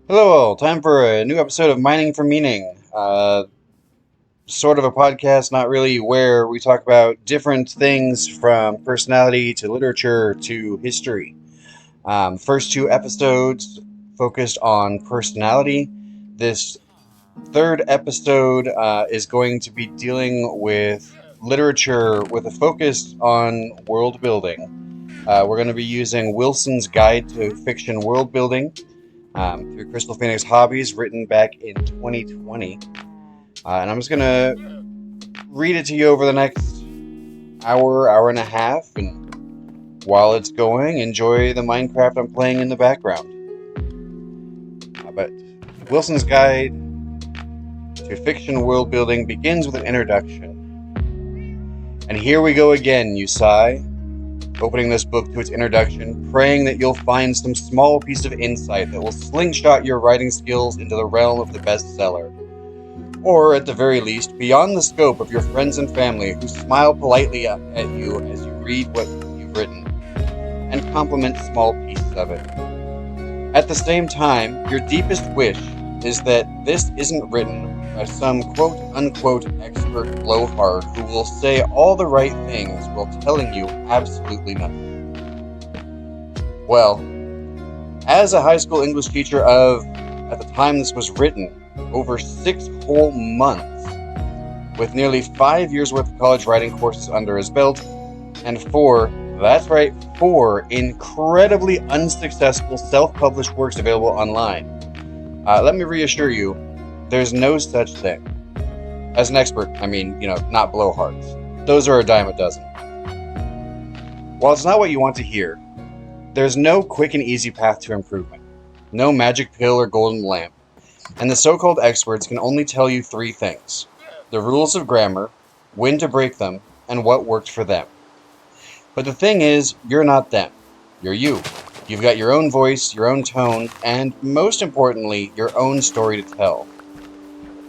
Hello, all. Time for a new episode of Mining for Meaning. Sort of a podcast, not really, where we talk about different things from personality to literature to history. First two episodes focused on personality. This third episode is going to be dealing with literature with a focus on world building. We're going to be using Wilson's Guide to Fiction Worldbuilding through Crystal Phoenix Hobbies, written back in 2020. And I'm just going to read it to you over the next hour and a half. And while it's going, enjoy the Minecraft I'm playing in the background. But Wilson's Guide to Fiction World Building begins with an introduction. And here we go again, you sigh, opening this book to its introduction, praying that you'll find some small piece of insight that will slingshot your writing skills into the realm of the bestseller. Or, at the very least, beyond the scope of your friends and family who smile politely at you as you read what you've written, and compliment small pieces of it. At the same time, your deepest wish is that this isn't written by some quote-unquote expert blowhard who will say all the right things while telling you absolutely nothing. Well, as a high school English teacher of, at the time this was written, over 6 whole months, with nearly 5 years worth of college writing courses under his belt, and 4 incredibly unsuccessful self-published works available online. Let me reassure you, there's no such thing. As an expert, I mean, not blowhards. Those are a dime a dozen. While it's not what you want to hear, there's no quick and easy path to improvement, no magic pill or golden lamp, and the so-called experts can only tell you 3 things: the rules of grammar, when to break them, and what worked for them. But the thing is, you're not them. You're you. You've got your own voice, your own tone, and most importantly, your own story to tell.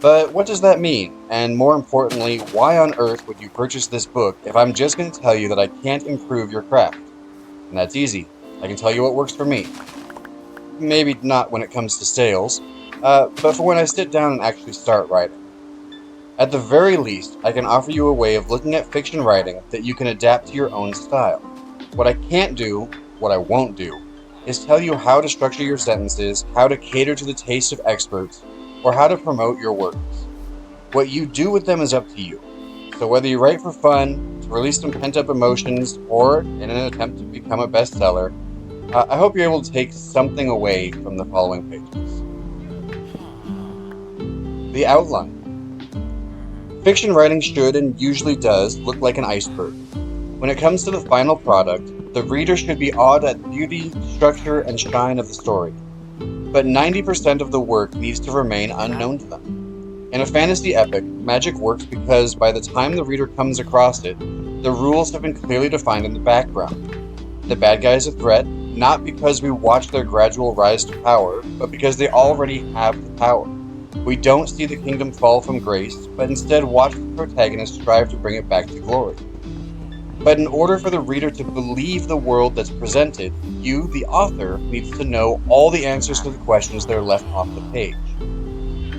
But what does that mean? And more importantly, why on earth would you purchase this book if I'm just going to tell you that I can't improve your craft? And that's easy. I can tell you what works for me. Maybe not when it comes to sales, but for when I sit down and actually start writing. At the very least, I can offer you a way of looking at fiction writing that you can adapt to your own style. What I can't do, what I won't do, is tell you how to structure your sentences, how to cater to the taste of experts, or how to promote your works. What you do with them is up to you. So whether you write for fun, to release some pent-up emotions, or in an attempt to become a bestseller, I hope you're able to take something away from the following pages. The outline. Fiction writing should, and usually does, look like an iceberg. When it comes to the final product, the reader should be awed at the beauty, structure, and shine of the story. But 90% of the work needs to remain unknown to them. In a fantasy epic, magic works because by the time the reader comes across it, the rules have been clearly defined in the background. The bad guy is a threat, not because we watch their gradual rise to power, but because they already have the power. We don't see the kingdom fall from grace, but instead watch the protagonist strive to bring it back to glory. But in order for the reader to believe the world that's presented, you, the author, needs to know all the answers to the questions that are left off the page.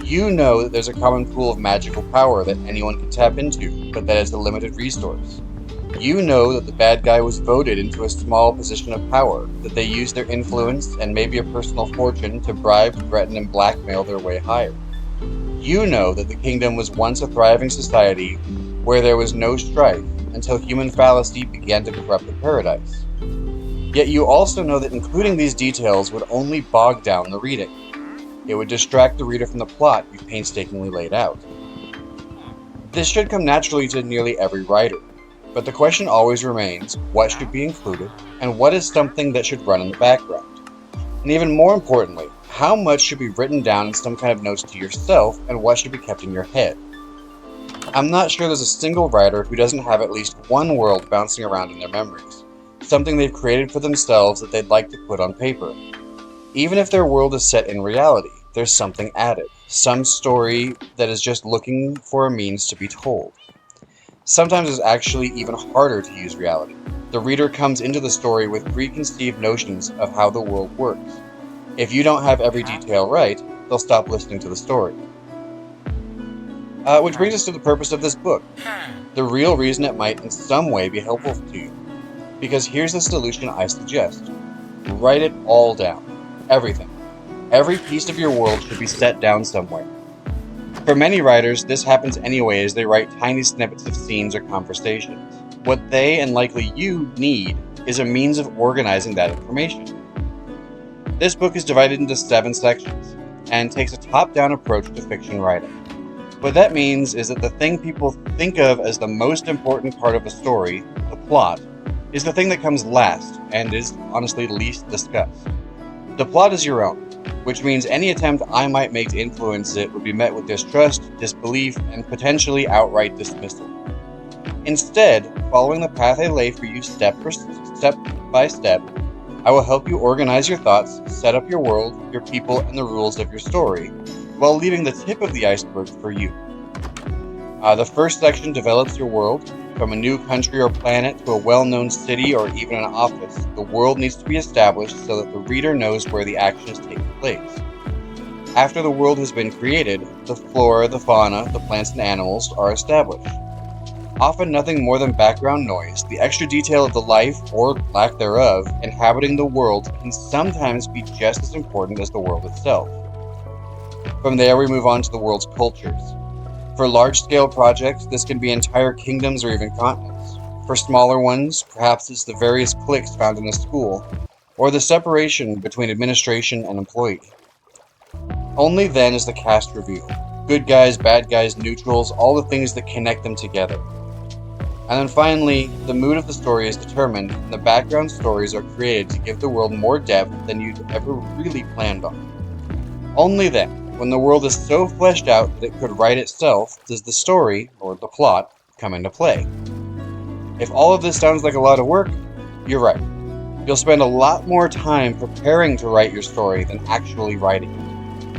You know that there's a common pool of magical power that anyone can tap into, but that is a limited resource. You know that the bad guy was voted into a small position of power, that they used their influence and maybe a personal fortune to bribe, threaten, and blackmail their way higher. You know that the kingdom was once a thriving society where there was no strife until human fallacy began to corrupt the paradise. Yet you also know that including these details would only bog down the reading. It would distract the reader from the plot you've painstakingly laid out. This should come naturally to nearly every writer. But the question always remains, what should be included, and what is something that should run in the background? And even more importantly, how much should be written down in some kind of notes to yourself, and what should be kept in your head? I'm not sure there's a single writer who doesn't have at least one world bouncing around in their memories, something they've created for themselves that they'd like to put on paper. Even if their world is set in reality, there's something added, some story that is just looking for a means to be told. Sometimes it's actually even harder to use reality. The reader comes into the story with preconceived notions of how the world works. If you don't have every detail right, they'll stop listening to the story. Which brings us to the purpose of this book. The real reason it might in some way be helpful to you. Because here's the solution I suggest. Write it all down. Everything. Every piece of your world should be set down somewhere. For many writers, this happens anyway as they write tiny snippets of scenes or conversations. What they, and likely you, need is a means of organizing that information. This book is divided into 7 sections, and takes a top-down approach to fiction writing. What that means is that the thing people think of as the most important part of a story, the plot, is the thing that comes last, and is honestly least discussed. The plot is your own, which means any attempt I might make to influence it would be met with distrust, disbelief, and potentially outright dismissal. Instead, following the path I lay for you step by step, I will help you organize your thoughts, set up your world, your people, and the rules of your story, while leaving the tip of the iceberg for you. The first section develops your world. From a new country or planet to a well-known city or even an office, the world needs to be established so that the reader knows where the action is taking place. After the world has been created, the flora, the fauna, the plants and animals are established. Often nothing more than background noise, the extra detail of the life, or lack thereof, inhabiting the world can sometimes be just as important as the world itself. From there we move on to the world's cultures. For large-scale projects, this can be entire kingdoms or even continents. For smaller ones, perhaps it's the various cliques found in a school, or the separation between administration and employee. Only then is the cast revealed. Good guys, bad guys, neutrals, all the things that connect them together. And then finally, the mood of the story is determined, and the background stories are created to give the world more depth than you'd ever really planned on. Only then, when the world is so fleshed out that it could write itself, does the story, or the plot, come into play. If all of this sounds like a lot of work, you're right. You'll spend a lot more time preparing to write your story than actually writing it.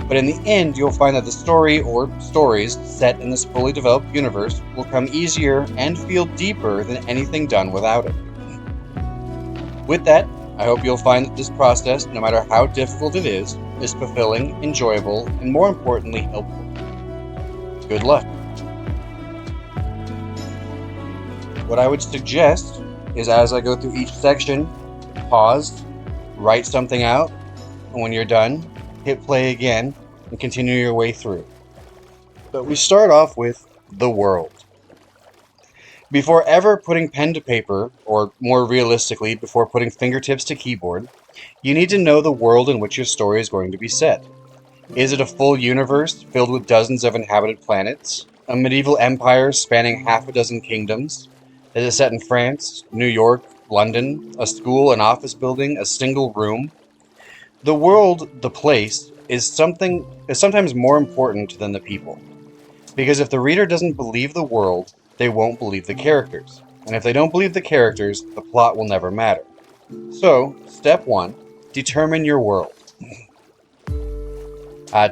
But in the end, you'll find that the story, or stories, set in this fully developed universe will come easier and feel deeper than anything done without it. With that, I hope you'll find that this process, no matter how difficult it is fulfilling, enjoyable, and more importantly, helpful. Good luck. What I would suggest is, as I go through each section, pause, write something out, and when you're done, hit play again and continue your way through. But we start off with the world. Before ever putting pen to paper, or more realistically, before putting fingertips to keyboard, you need to know the world in which your story is going to be set. Is it a full universe filled with dozens of inhabited planets? A medieval empire spanning half a dozen kingdoms? Is it set in France, New York, London, a school, an office building, a single room? The world, the place, is sometimes more important than the people. Because if the reader doesn't believe the world, they won't believe the characters. And if they don't believe the characters, the plot will never matter. So, step 1, determine your world.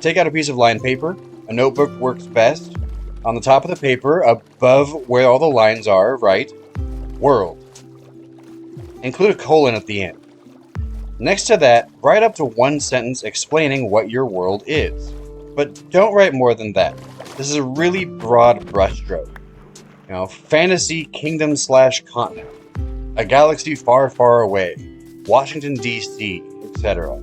Take out a piece of lined paper. A notebook works best. On the top of the paper, above where all the lines are, write world. Include a colon at the end. Next to that, write up to 1 sentence explaining what your world is. But don't write more than that. This is a really broad brushstroke. Fantasy kingdom/continent. A galaxy far, far away. Washington, D.C., etc.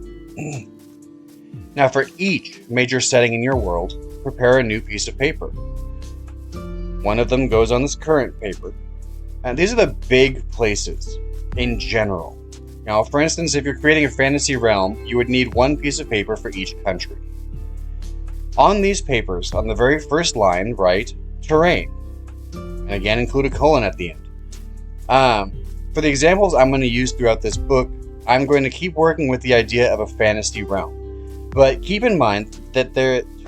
Now, for each major setting in your world, prepare a new piece of paper. One of them goes on this current paper. And these are the big places in general. Now, for instance, if you're creating a fantasy realm, you would need 1 piece of paper for each country. On these papers, on the very first line, write terrain. And again, include a colon at the end. For the examples I'm going to use throughout this book, I'm going to keep working with the idea of a fantasy realm. But keep in mind that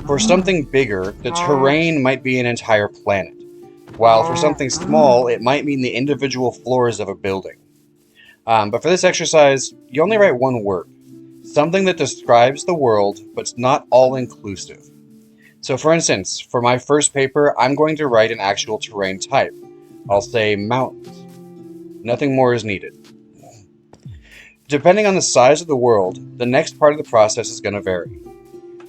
for something bigger, the terrain might be an entire planet, while for something small, it might mean the individual floors of a building. But for this exercise, you only write 1 word, something that describes the world, but's not all-inclusive. So for instance, for my first paper, I'm going to write an actual terrain type. I'll say mountains. Nothing more is needed. Depending on the size of the world, the next part of the process is going to vary.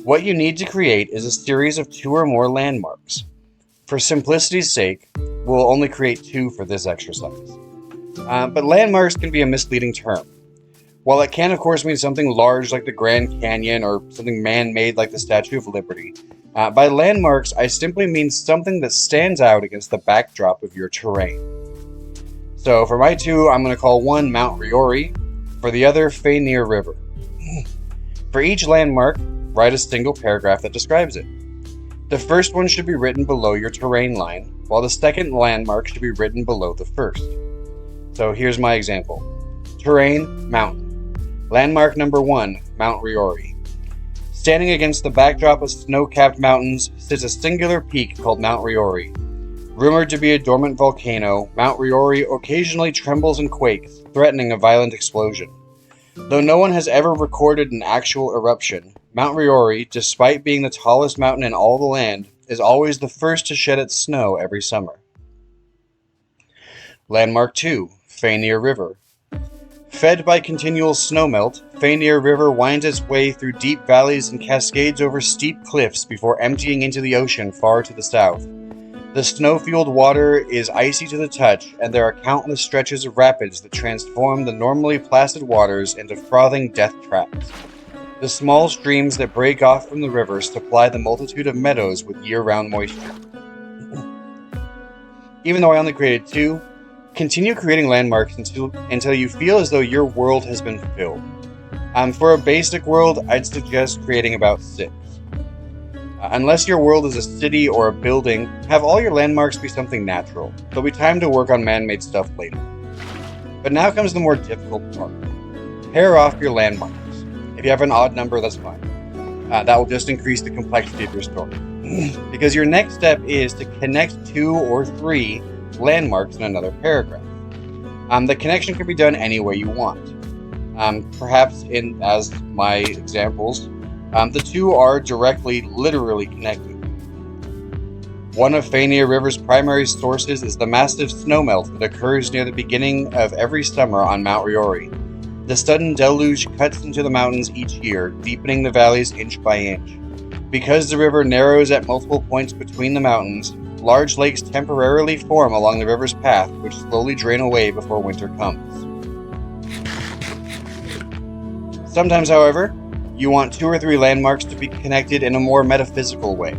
What you need to create is a series of 2 or more landmarks. For simplicity's sake, we'll only create 2 for this exercise. But landmarks can be a misleading term. While it can, of course, mean something large like the Grand Canyon or something man-made like the Statue of Liberty, by landmarks, I simply mean something that stands out against the backdrop of your terrain. So for my 2, I'm going to call one Mount Riori, for the other Fainir River. For each landmark, write a single paragraph that describes it. The first one should be written below your terrain line, while the second landmark should be written below the first. So here's my example. Terrain, mountain. Landmark number 1, Mount Riori. Standing against the backdrop of snow-capped mountains sits a singular peak called Mount Riori. Rumored to be a dormant volcano, Mount Riori occasionally trembles and quakes, threatening a violent explosion. Though no one has ever recorded an actual eruption, Mount Riori, despite being the tallest mountain in all the land, is always the first to shed its snow every summer. Landmark 2, Fainir River. Fed by continual snowmelt, Fainir River winds its way through deep valleys and cascades over steep cliffs before emptying into the ocean far to the south. The snow-fueled water is icy to the touch, and there are countless stretches of rapids that transform the normally placid waters into frothing death traps. The small streams that break off from the river supply the multitude of meadows with year-round moisture. Even though I only created 2, continue creating landmarks until you feel as though your world has been filled. For a basic world, I'd suggest creating about 6. Unless your world is a city or a building, have all your landmarks be something natural. There'll be time to work on man-made stuff later. But now comes the more difficult part. Pair off your landmarks. If you have an odd number, that's fine. That will just increase the complexity of your story. Because your next step is to connect 2 or 3 landmarks in another paragraph. The connection can be done any way you want. Perhaps as my examples, the 2 are literally connected. One of Fainir River's primary sources is the massive snowmelt that occurs near the beginning of every summer on Mount Riori. The sudden deluge cuts into the mountains each year, deepening the valleys inch by inch. Because the river narrows at multiple points between the mountains, large lakes temporarily form along the river's path, which slowly drain away before winter comes. Sometimes, however, you want 2 or 3 landmarks to be connected in a more metaphysical way.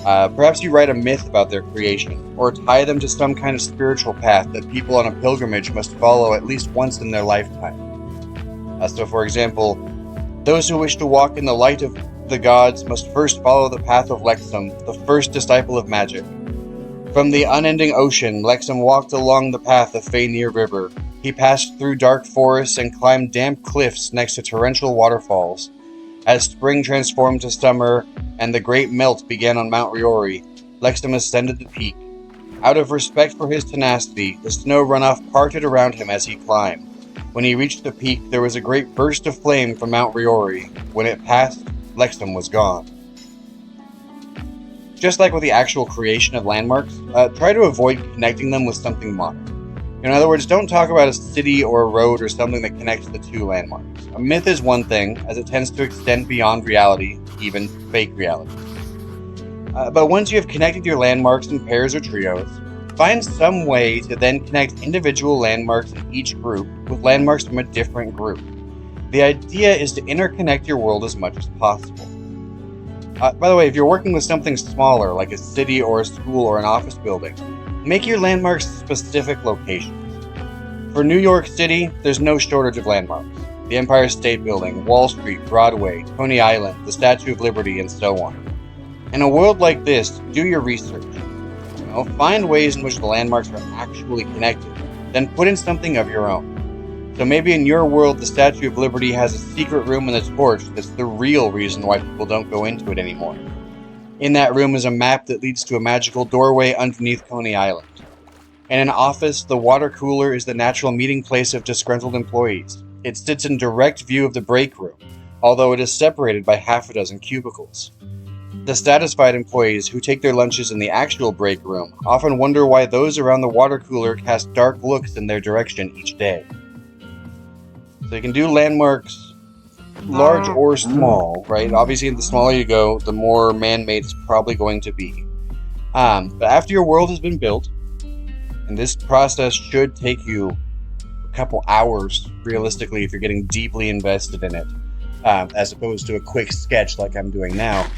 Perhaps you write a myth about their creation, or tie them to some kind of spiritual path that people on a pilgrimage must follow at least once in their lifetime. So for example, those who wish to walk in the light of the gods must first follow the path of Lexum, the first disciple of magic. From the unending ocean, Lexum walked along the path of Fainir River. He passed through dark forests and climbed damp cliffs next to torrential waterfalls. As spring transformed to summer and the great melt began on Mount Riori, Lexum ascended the peak. Out of respect for his tenacity, the snow runoff parted around him as he climbed. When he reached the peak, there was a great burst of flame from Mount Riori. When it passed, Lexum was gone. Just like with the actual creation of landmarks, try to avoid connecting them with something modern. In other words, don't talk about a city or a road or something that connects the 2 landmarks. A myth is one thing, as it tends to extend beyond reality, even fake reality. But once you have connected your landmarks in pairs or trios, find some way to then connect individual landmarks in each group with landmarks from a different group. The idea is to interconnect your world as much as possible. By the way, if you're working with something smaller, like a city or a school or an office building, make your landmarks specific locations. For New York City, there's no shortage of landmarks. The Empire State Building, Wall Street, Broadway, Coney Island, the Statue of Liberty, and so on. In a world like this, do your research. Find ways in which the landmarks are actually connected, then put in something of your own. So maybe in your world, the Statue of Liberty has a secret room in the torch that's the real reason why people don't go into it anymore. In that room is a map that leads to a magical doorway underneath Coney Island. In an office, the water cooler is the natural meeting place of disgruntled employees. It sits in direct view of the break room, although it is separated by half a dozen cubicles. The satisfied employees who take their lunches in the actual break room often wonder why those around the water cooler cast dark looks in their direction each day. So you can do landmarks large or small, right? Obviously, the smaller you go, the more man-made it's probably going to be. But after your world has been built, and this process should take you a couple hours, realistically, if you're getting deeply invested in it, as opposed to a quick sketch like I'm doing now.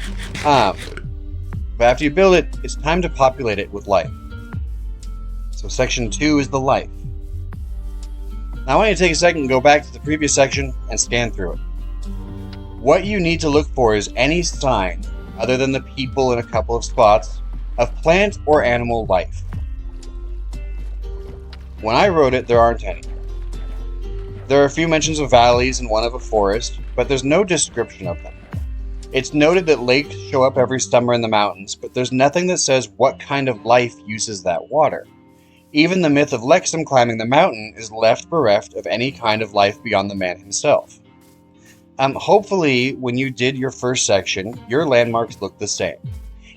But after you build it, it's time to populate it with life. So section 2 is the life. Now I want you to take a second and go back to the previous section and scan through it. What you need to look for is any sign, other than the people in a couple of spots, of plant or animal life. When I wrote it, there aren't any. There are a few mentions of valleys and one of a forest, but there's no description of them. It's noted that lakes show up every summer in the mountains, but there's nothing that says what kind of life uses that water. Even the myth of Lexum climbing the mountain is left bereft of any kind of life beyond the man himself. Hopefully, when you did your first section, your landmarks look the same.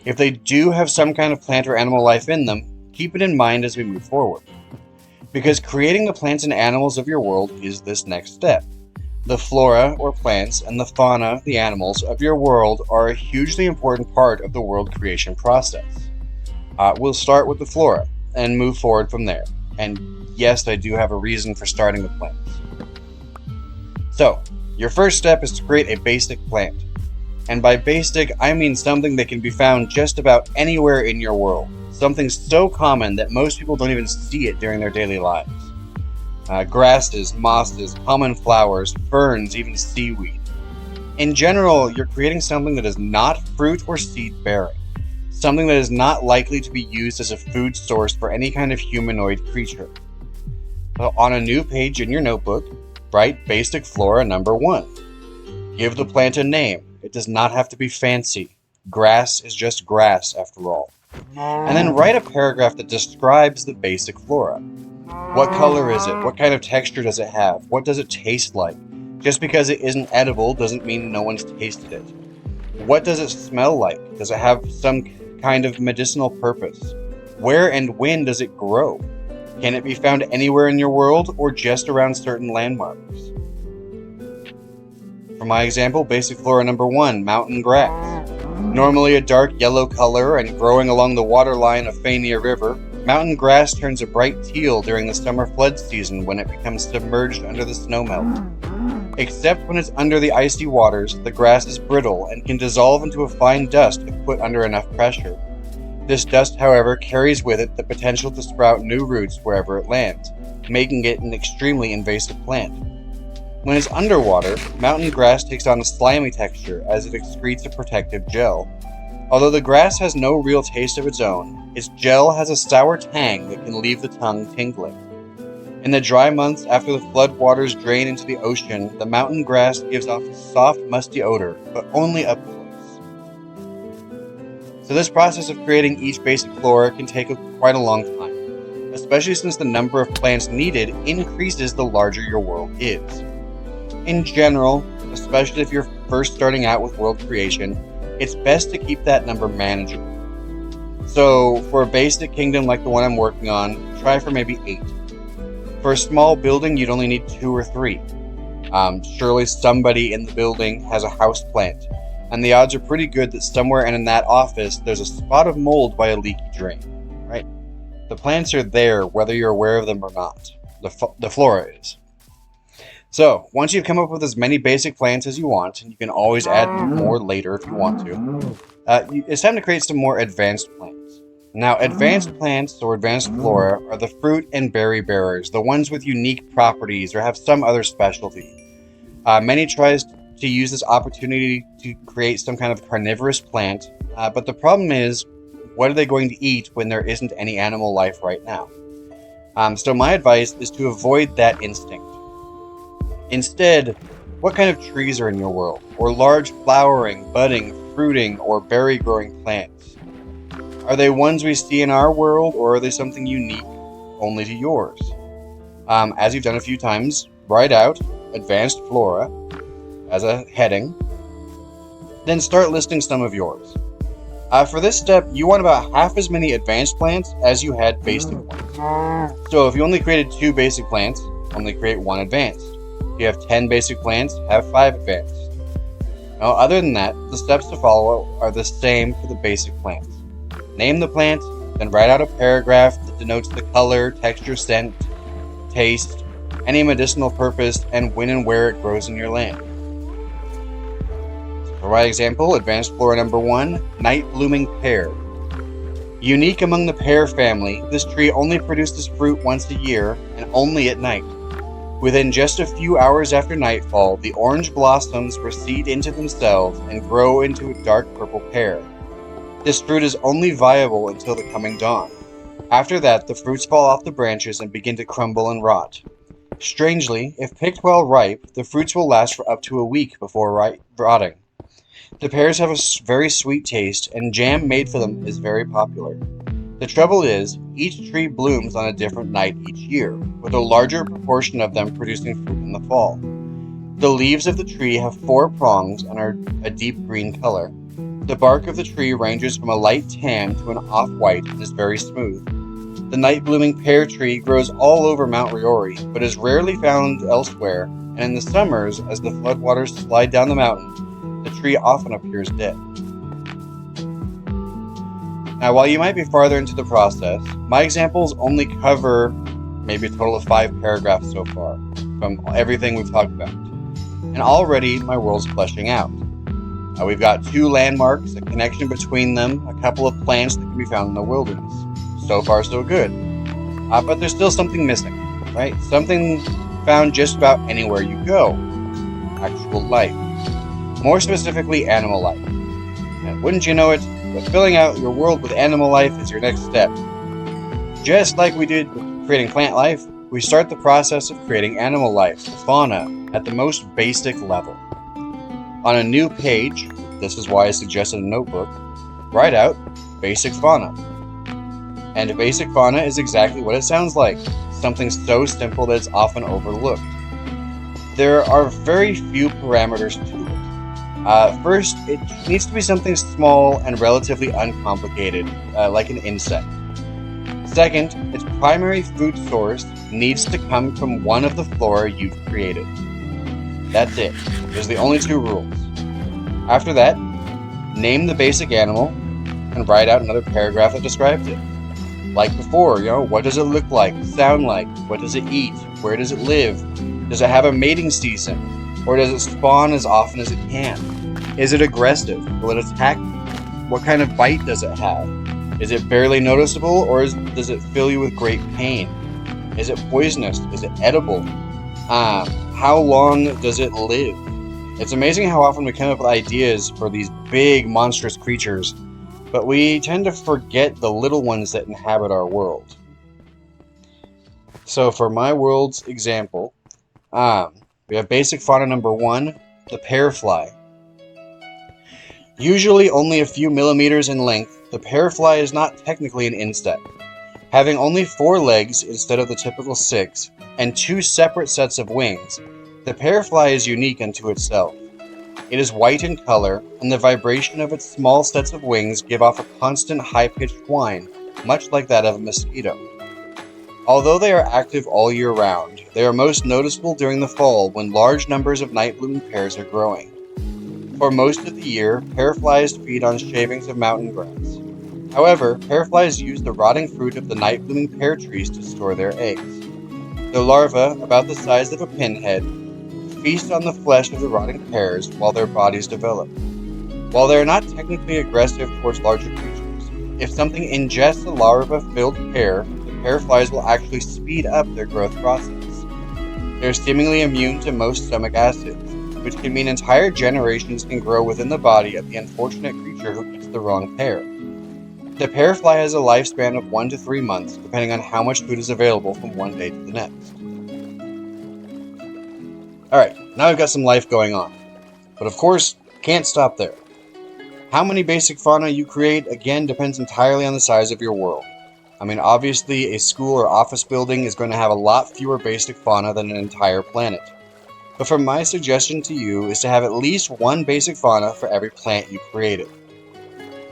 If they do have some kind of plant or animal life in them, keep it in mind as we move forward. Because creating the plants and animals of your world is this next step. The flora, or plants, and the fauna, the animals, of your world are a hugely important part of the world creation process. We'll start with the flora, and move forward from there. And yes, I do have a reason for starting with plants. So, your first step is to create a basic plant. And by basic, I mean something that can be found just about anywhere in your world. Something so common that most people don't even see it during their daily lives. Grasses, mosses, common flowers, ferns, even seaweed. In general, you're creating something that is not fruit or seed bearing. Something that is not likely to be used as a food source for any kind of humanoid creature. So on a new page in your notebook, write basic flora number 1. Give the plant a name. It does not have to be fancy. Grass is just grass after all. And then write a paragraph that describes the basic flora. What color is it? What kind of texture does it have? What does it taste like? Just because it isn't edible doesn't mean no one's tasted it. What does it smell like? Does it have some kind of medicinal purpose? Where and when does it grow? Can it be found anywhere in your world or just around certain landmarks? For my example, basic flora number 1, mountain grass. Normally a dark yellow color and growing along the waterline of Fania River, mountain grass turns a bright teal during the summer flood season when it becomes submerged under the snowmelt. Except when it's under the icy waters, the grass is brittle and can dissolve into a fine dust if put under enough pressure. This dust, however, carries with it the potential to sprout new roots wherever it lands, making it an extremely invasive plant. When it's underwater, mountain grass takes on a slimy texture as it excretes a protective gel. Although the grass has no real taste of its own, its gel has a sour tang that can leave the tongue tingling. In the dry months after the flood waters drain into the ocean, the mountain grass gives off a soft, musty odor, but only up close. So this process of creating each basic flora can take quite a long time, especially since the number of plants needed increases the larger your world is. In general, especially if you're first starting out with world creation, it's best to keep that number manageable. So for a basic kingdom like the one I'm working on, try for maybe 8. For a small building, you'd only need 2 or 3. Surely somebody in the building has a house plant, and the odds are pretty good that somewhere in that office there's a spot of mold by a leaky drain, right? The plants are there whether you're aware of them or not. The flora is. So, once you've come up with as many basic plants as you want, and you can always add more later if you want to, it's time to create some more advanced plants. Now, advanced plants, or advanced flora, are the fruit and berry bearers, the ones with unique properties or have some other specialty. Many tries to use this opportunity to create some kind of carnivorous plant, but the problem is, what are they going to eat when there isn't any animal life right now? So my advice is to avoid that instinct. Instead, what kind of trees are in your world, or large flowering, budding, fruiting, or berry-growing plants? Are they ones we see in our world, or are they something unique only to yours? As you've done a few times, write out Advanced Flora as a heading, then start listing some of yours. For this step, you want about half as many advanced plants as you had basic ones. So if you only created 2 basic plants, only create 1 advanced. If you have 10 basic plants, have 5 advanced. Now, other than that, the steps to follow are the same for the basic plants. Name the plant, then write out a paragraph that denotes the color, texture, scent, taste, any medicinal purpose, and when and where it grows in your land. For my example, advanced flora number 1, night blooming pear. Unique among the pear family, this tree only produces fruit once a year and only at night. Within just a few hours after nightfall, the orange blossoms recede into themselves and grow into a dark purple pear. This fruit is only viable until the coming dawn. After that, the fruits fall off the branches and begin to crumble and rot. Strangely, if picked while ripe, the fruits will last for up to a week before rotting. The pears have a very sweet taste, and jam made for them is very popular. The trouble is, each tree blooms on a different night each year, with a larger proportion of them producing fruit in the fall. The leaves of the tree have 4 prongs and are a deep green color. The bark of the tree ranges from a light tan to an off-white and is very smooth. The night-blooming pear tree grows all over Mount Riori, but is rarely found elsewhere, and in the summers, as the floodwaters slide down the mountain, the tree often appears dead. Now, while you might be farther into the process, my examples only cover maybe a total of 5 paragraphs so far, from everything we've talked about. And already, my world's fleshing out. We've got 2 landmarks, a connection between them, a couple of plants that can be found in the wilderness. So far, so good. But there's still something missing, right? Something found just about anywhere you go. Actual life. More specifically, animal life. And wouldn't you know it, but filling out your world with animal life is your next step. Just like we did with creating plant life, we start the process of creating animal life, fauna, at the most basic level. On a new page, this is why I suggested a notebook, write out basic fauna. And basic fauna is exactly what it sounds like, something so simple that it's often overlooked. There are very few parameters to it. First, it needs to be something small and relatively uncomplicated, like an insect. Second, its primary food source needs to come from one of the flora you've created. That's it. Those are the only 2 rules. After that, name the basic animal and write out another paragraph that describes it. Like before, what does it look like, sound like, what does it eat, where does it live, does it have a mating season, or does it spawn as often as it can? Is it aggressive? Will it attack? What kind of bite does it have? Is it barely noticeable, or does it fill you with great pain? Is it poisonous? Is it edible? How long does it live? It's amazing how often we come up with ideas for these big, monstrous creatures, but we tend to forget the little ones that inhabit our world. So for my world's example, we have basic fauna number 1, the pear fly. Usually only a few millimeters in length, the pear fly is not technically an insect. Having only 4 legs instead of the typical 6, and 2 separate sets of wings, the pear fly is unique unto itself. It is white in color, and the vibration of its small sets of wings give off a constant high-pitched whine, much like that of a mosquito. Although they are active all year round, they are most noticeable during the fall when large numbers of night-blooming pears are growing. For most of the year, pear flies feed on shavings of mountain grass. However, pear flies use the rotting fruit of the night-blooming pear trees to store their eggs. The larvae, about the size of a pinhead, feast on the flesh of the rotting pears while their bodies develop. While they are not technically aggressive towards larger creatures, if something ingests a larva-filled pear, the pear flies will actually speed up their growth process. They are seemingly immune to most stomach acids, which can mean entire generations can grow within the body of the unfortunate creature who eats the wrong pear. The pear fly has a lifespan of 1 to 3 months, depending on how much food is available from one day to the next. Alright, now we've got some life going on. But of course, can't stop there. How many basic fauna you create, again, depends entirely on the size of your world. Obviously, a school or office building is going to have a lot fewer basic fauna than an entire planet. But for my suggestion to you is to have at least 1 basic fauna for every plant you created.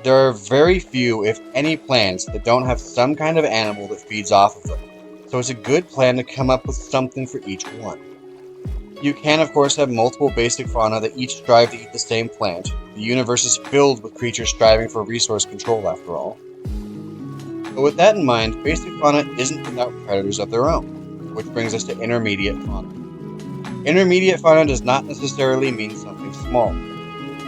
There are very few, if any, plants that don't have some kind of animal that feeds off of them, so it's a good plan to come up with something for each one. You can, of course, have multiple basic fauna that each strive to eat the same plant. The universe is filled with creatures striving for resource control, after all. But with that in mind, basic fauna isn't without predators of their own, which brings us to intermediate fauna. Intermediate fauna does not necessarily mean something small.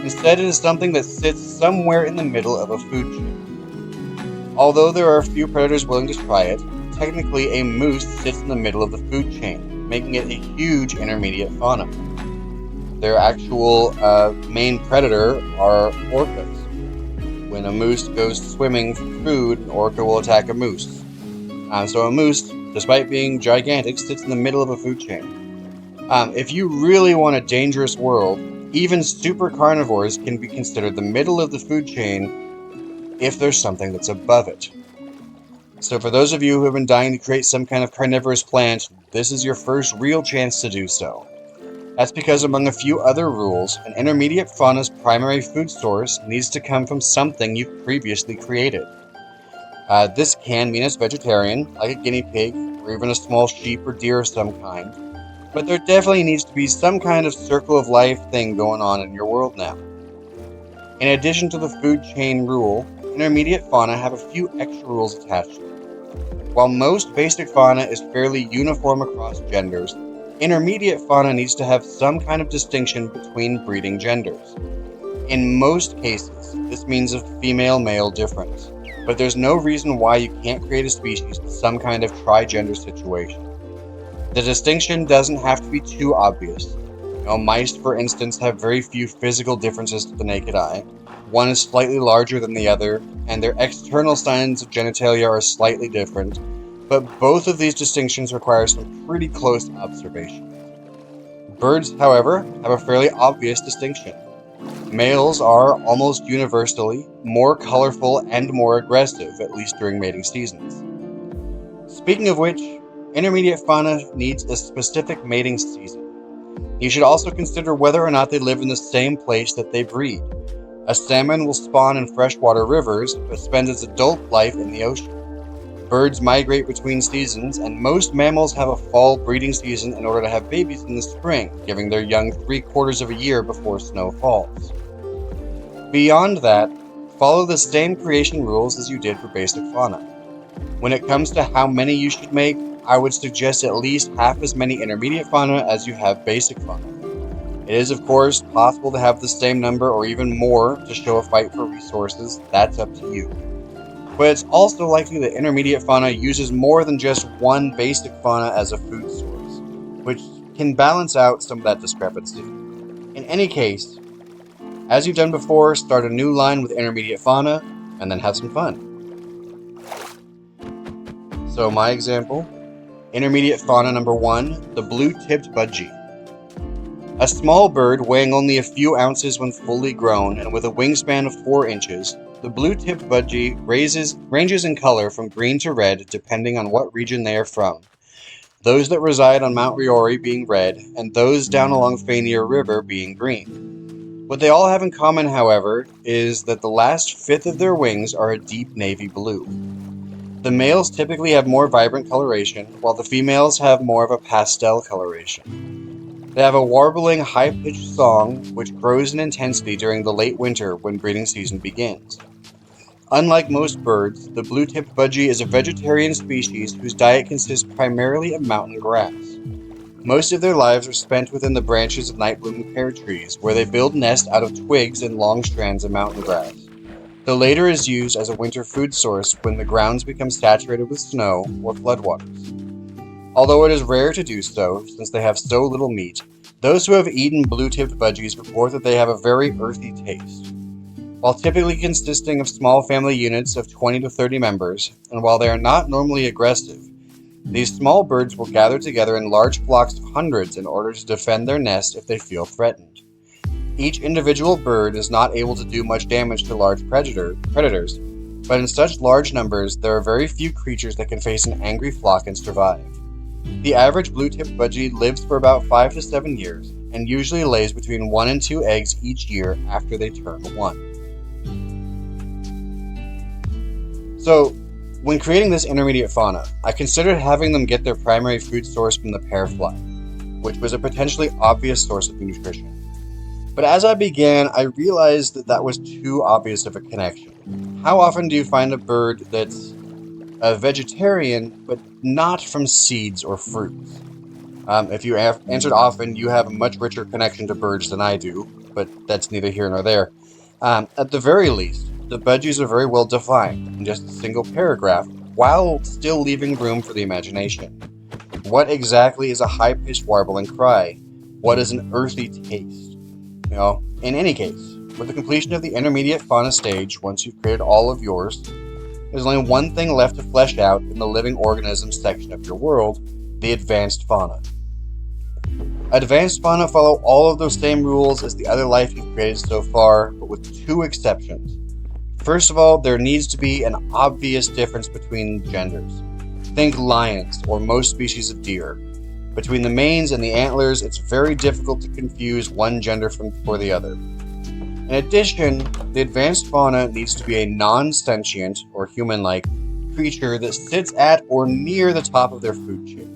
Instead, it is something that sits somewhere in the middle of a food chain. Although there are a few predators willing to try it, technically a moose sits in the middle of the food chain, making it a huge intermediate fauna. Their actual main predator are orcas. When a moose goes swimming for food, an orca will attack a moose. So a moose, despite being gigantic, sits in the middle of a food chain. If you really want a dangerous world, even super carnivores can be considered the middle of the food chain if there's something that's above it. So for those of you who have been dying to create some kind of carnivorous plant, this is your first real chance to do so. That's because, among a few other rules, an intermediate fauna's primary food source needs to come from something you've previously created. This can mean it's vegetarian, like a guinea pig, or even a small sheep or deer of some kind, but there definitely needs to be some kind of circle of life thing going on in your world now. In addition to the food chain rule, intermediate fauna have a few extra rules attached to it. While most basic fauna is fairly uniform across genders, intermediate fauna needs to have some kind of distinction between breeding genders. In most cases, this means a female-male difference, but there's no reason why you can't create a species with some kind of tri-gender situation. The distinction doesn't have to be too obvious. Mice, for instance, have very few physical differences to the naked eye. One is slightly larger than the other, and their external signs of genitalia are slightly different, but both of these distinctions require some pretty close observation. Birds, however, have a fairly obvious distinction. Males are, almost universally, more colorful and more aggressive, at least during mating seasons. Speaking of which, intermediate fauna needs a specific mating season. You should also consider whether or not they live in the same place that they breed. A salmon will spawn in freshwater rivers, but spends its adult life in the ocean. Birds migrate between seasons, and most mammals have a fall breeding season in order to have babies in the spring, giving their young 3/4 of a year before snow falls. Beyond that, follow the same creation rules as you did for basic fauna. When it comes to how many you should make, I would suggest at least half as many intermediate fauna as you have basic fauna. It is, of course, possible to have the same number or even more to show a fight for resources. That's up to you. But it's also likely that intermediate fauna uses more than just one basic fauna as a food source, which can balance out some of that discrepancy. In any case, as you've done before, start a new line with intermediate fauna, and then have some fun. So my example, intermediate fauna number 1, the blue-tipped budgie. A small bird weighing only a few ounces when fully grown and with a wingspan of 4 inches, the blue-tipped budgie ranges in color from green to red depending on what region they are from. Those that reside on Mount Riori being red, and those down along Fainier River being green. What they all have in common, however, is that the last fifth of their wings are a deep navy blue. The males typically have more vibrant coloration, while the females have more of a pastel coloration. They have a warbling, high-pitched song, which grows in intensity during the late winter when breeding season begins. Unlike most birds, the blue-tipped budgie is a vegetarian species whose diet consists primarily of mountain grass. Most of their lives are spent within the branches of night-blooming pear trees, where they build nests out of twigs and long strands of mountain grass. The latter is used as a winter food source when the grounds become saturated with snow or floodwaters. Although it is rare to do so, since they have so little meat, those who have eaten blue-tipped budgies report that they have a very earthy taste. While typically consisting of small family units of 20 to 30 members, and while they are not normally aggressive, these small birds will gather together in large flocks of hundreds in order to defend their nest if they feel threatened. Each individual bird is not able to do much damage to large predators, but in such large numbers, there are very few creatures that can face an angry flock and survive. The average blue-tipped budgie lives for about 5 to 7 years, and usually lays between 1 and 2 eggs each year after they turn 1. So, when creating this intermediate fauna, I considered having them get their primary food source from the pear fly. which was a potentially obvious source of nutrition. But as I began, I realized that that was too obvious of a connection. How often do you find a bird that's a vegetarian, but not from seeds or fruits? If you have answered often, you have a much richer connection to birds than I do, but that's neither here nor there. At the very least, the budgies are very well defined in just a single paragraph, while still leaving room for the imagination. What exactly is a high-pitched warbling cry? What is an earthy taste? In any case, with the completion of the intermediate fauna stage, once you've created all of yours, there's only one thing left to flesh out in the living organisms section of your world, the advanced fauna. Advanced fauna follow all of those same rules as the other life you've created so far, but with two exceptions. First of all, there needs to be an obvious difference between genders. Think lions, or most species of deer. Between the manes and the antlers, it's very difficult to confuse one gender for the other. In addition, the advanced fauna needs to be a non-sentient, or human-like, creature that sits at or near the top of their food chain.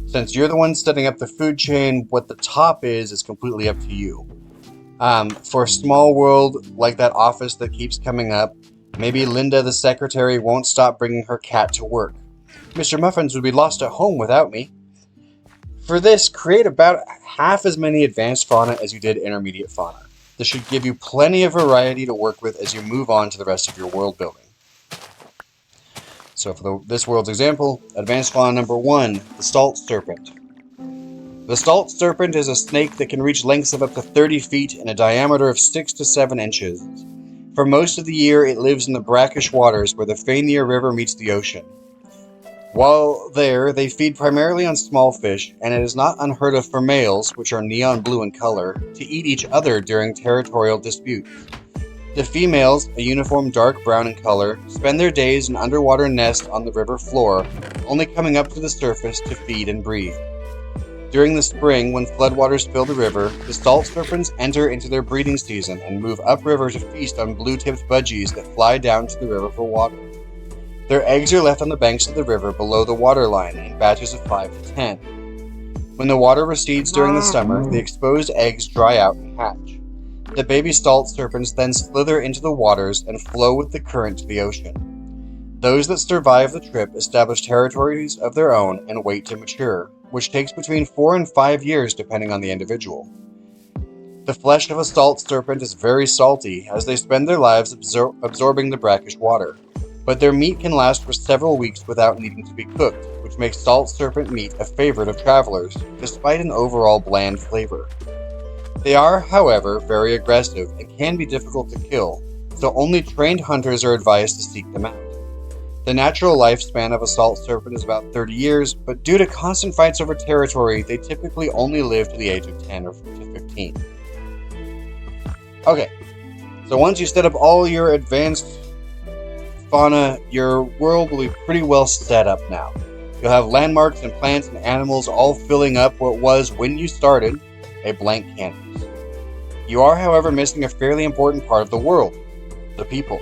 Since you're the one setting up the food chain, what the top is completely up to you. For a small world like that office that keeps coming up, maybe Linda the secretary won't stop bringing her cat to work. Mr. Muffins would be lost at home without me. For this, create about half as many advanced fauna as you did intermediate fauna. This should give you plenty of variety to work with as you move on to the rest of your world building. So for this world's example, advanced fauna number 1, the salt serpent. The salt serpent is a snake that can reach lengths of up to 30 feet and a diameter of 6 to 7 inches. For most of the year, it lives in the brackish waters where the Fania River meets the ocean. While there, they feed primarily on small fish, and it is not unheard of for males, which are neon blue in color, to eat each other during territorial disputes. The females, a uniform dark brown in color, spend their days in underwater nests on the river floor, only coming up to the surface to feed and breathe. During the spring, when floodwaters fill the river, the salt serpents enter into their breeding season and move upriver to feast on blue-tipped budgies that fly down to the river for water. Their eggs are left on the banks of the river below the waterline in batches of 5 to 10. When the water recedes during the summer, the exposed eggs dry out and hatch. The baby salt serpents then slither into the waters and flow with the current to the ocean. Those that survive the trip establish territories of their own and wait to mature, which takes between 4 and 5 years depending on the individual. The flesh of a salt serpent is very salty as they spend their lives absorbing the brackish water. But their meat can last for several weeks without needing to be cooked, which makes salt serpent meat a favorite of travelers, despite an overall bland flavor. They are, however, very aggressive and can be difficult to kill, so only trained hunters are advised to seek them out. The natural lifespan of a salt serpent is about 30 years, but due to constant fights over territory, they typically only live to the age of 10 or to 15. Okay, so once you set up all your advanced fauna, your world will be pretty well set up now. You'll have landmarks and plants and animals all filling up what was, when you started, a blank canvas. You are, however, missing a fairly important part of the world, the people.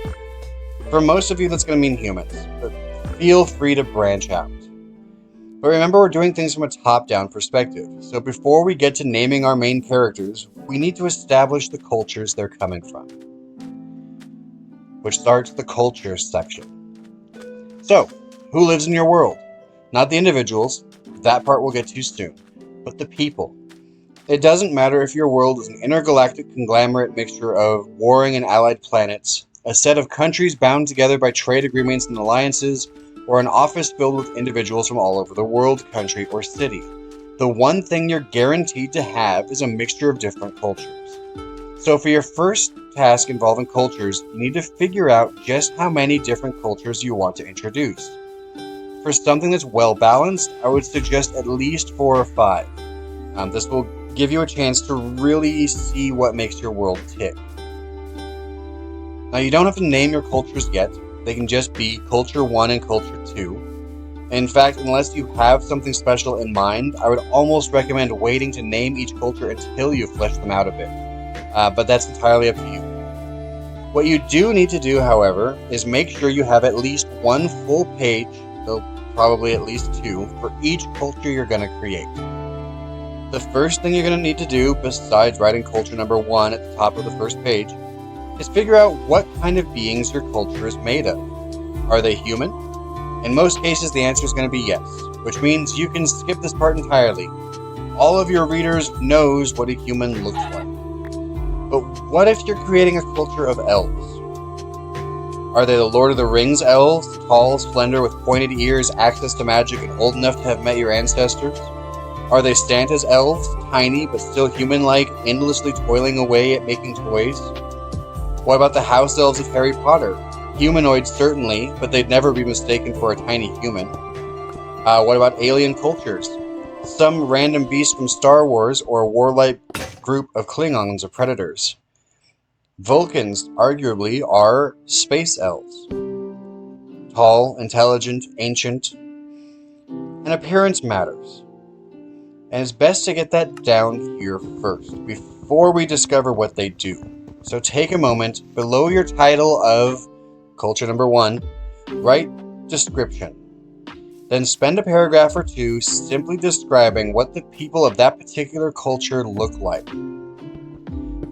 For most of you, that's going to mean humans, but feel free to branch out. But remember, we're doing things from a top-down perspective, so before we get to naming our main characters, we need to establish the cultures they're coming from, which starts the cultures section. So, who lives in your world? Not the individuals, that part we'll get to soon, but the people. It doesn't matter if your world is an intergalactic conglomerate mixture of warring and allied planets, a set of countries bound together by trade agreements and alliances, or an office filled with individuals from all over the world, country, or city. The one thing you're guaranteed to have is a mixture of different cultures. So for your first task involving cultures, you need to figure out just how many different cultures you want to introduce. For something that's well balanced, I would suggest at least 4 or 5. This will give you a chance to really see what makes your world tick. Now, you don't have to name your cultures yet. They can just be Culture 1 and Culture 2. In fact, unless you have something special in mind, I would almost recommend waiting to name each culture until you flesh them out a bit. But that's entirely up to you. What you do need to do, however, is make sure you have at least 1 full page, though probably at least 2, for each culture you're going to create. The first thing you're going to need to do, besides writing culture number 1 at the top of the first page, is figure out what kind of beings your culture is made of. Are they human? In most cases, the answer is going to be yes, which means you can skip this part entirely. All of your readers knows what a human looks like. But what if you're creating a culture of elves? Are they the Lord of the Rings elves, tall, slender, with pointed ears, access to magic, and old enough to have met your ancestors? Are they Santa's elves, tiny but still human-like, endlessly toiling away at making toys? What about the house elves of Harry Potter? Humanoids certainly, but they'd never be mistaken for a tiny human. What about alien cultures? Some random beast from Star Wars, or a warlike group of Klingons or predators. Vulcans, arguably, are space elves. Tall, intelligent, ancient, and appearance matters. And it's best to get that down here first, before we discover what they do. So take a moment, below your title of culture number 1, write description. Then spend a paragraph or two simply describing what the people of that particular culture look like.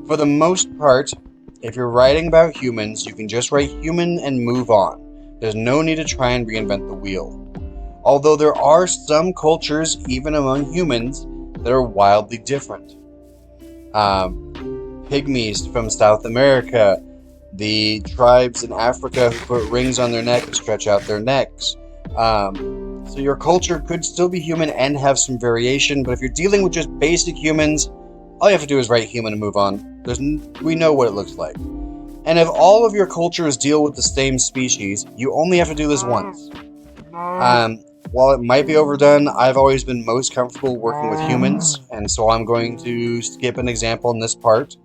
For the most part, if you're writing about humans, you can just write human and move on. There's no need to try and reinvent the wheel. Although there are some cultures, even among humans, that are wildly different. Pygmies from South America, the tribes in Africa who put rings on their neck and stretch out their necks. So your culture could still be human and have some variation, but if you're dealing with just basic humans, all you have to do is write human and move on. We know what it looks like. And if all of your cultures deal with the same species, you only have to do this once. While it might be overdone, I've always been most comfortable working with humans, and so I'm going to skip an example in this part.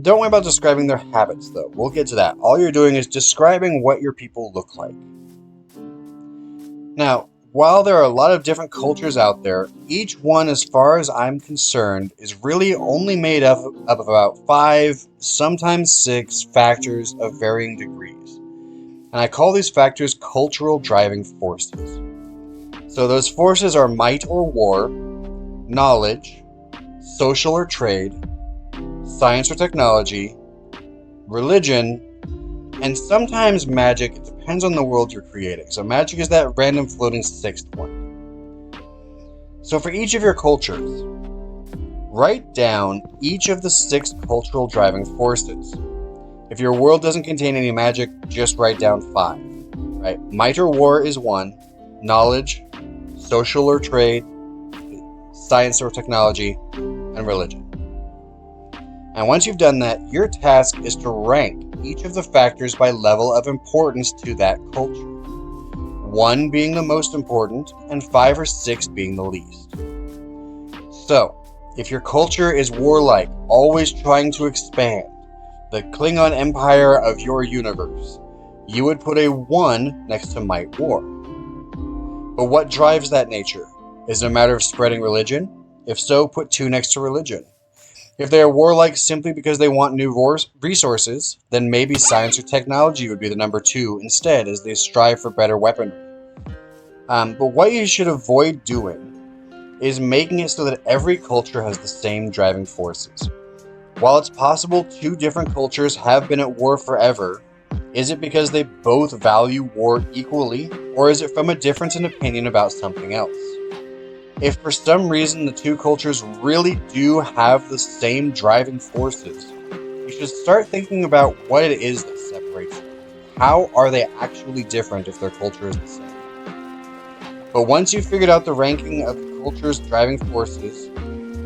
Don't worry about describing their habits, though. We'll get to that. All you're doing is describing what your people look like. Now, while there are a lot of different cultures out there, each one, as far as I'm concerned, is really only made up of about 5, sometimes 6 factors of varying degrees. And I call these factors cultural driving forces. So those forces are might or war, knowledge, social or trade, science or technology, religion, and sometimes magic. It depends on the world you're creating. So magic is that random floating 6th one. So for each of your cultures, write down each of the 6 cultural driving forces. If your world doesn't contain any magic, just write down 5. Right? Might or war is 1, knowledge, social or trade, science or technology, and religion. And once you've done that, your task is to rank each of the factors by level of importance to that culture. 1 being the most important, and 5 or 6 being the least. So, if your culture is warlike, always trying to expand, the Klingon Empire of your universe, you would put a 1 next to Might War. But what drives that nature? Is it a matter of spreading religion? If so, put 2 next to religion. If they are warlike simply because they want new resources, then maybe science or technology would be the number 2 instead, as they strive for better weaponry. But what you should avoid doing is making it so that every culture has the same driving forces. While it's possible 2 different cultures have been at war forever, is it because they both value war equally, or is it from a difference in opinion about something else? If for some reason the 2 cultures really do have the same driving forces, you should start thinking about what it is that separates them. How are they actually different if their culture is the same? But once you've figured out the ranking of the culture's driving forces,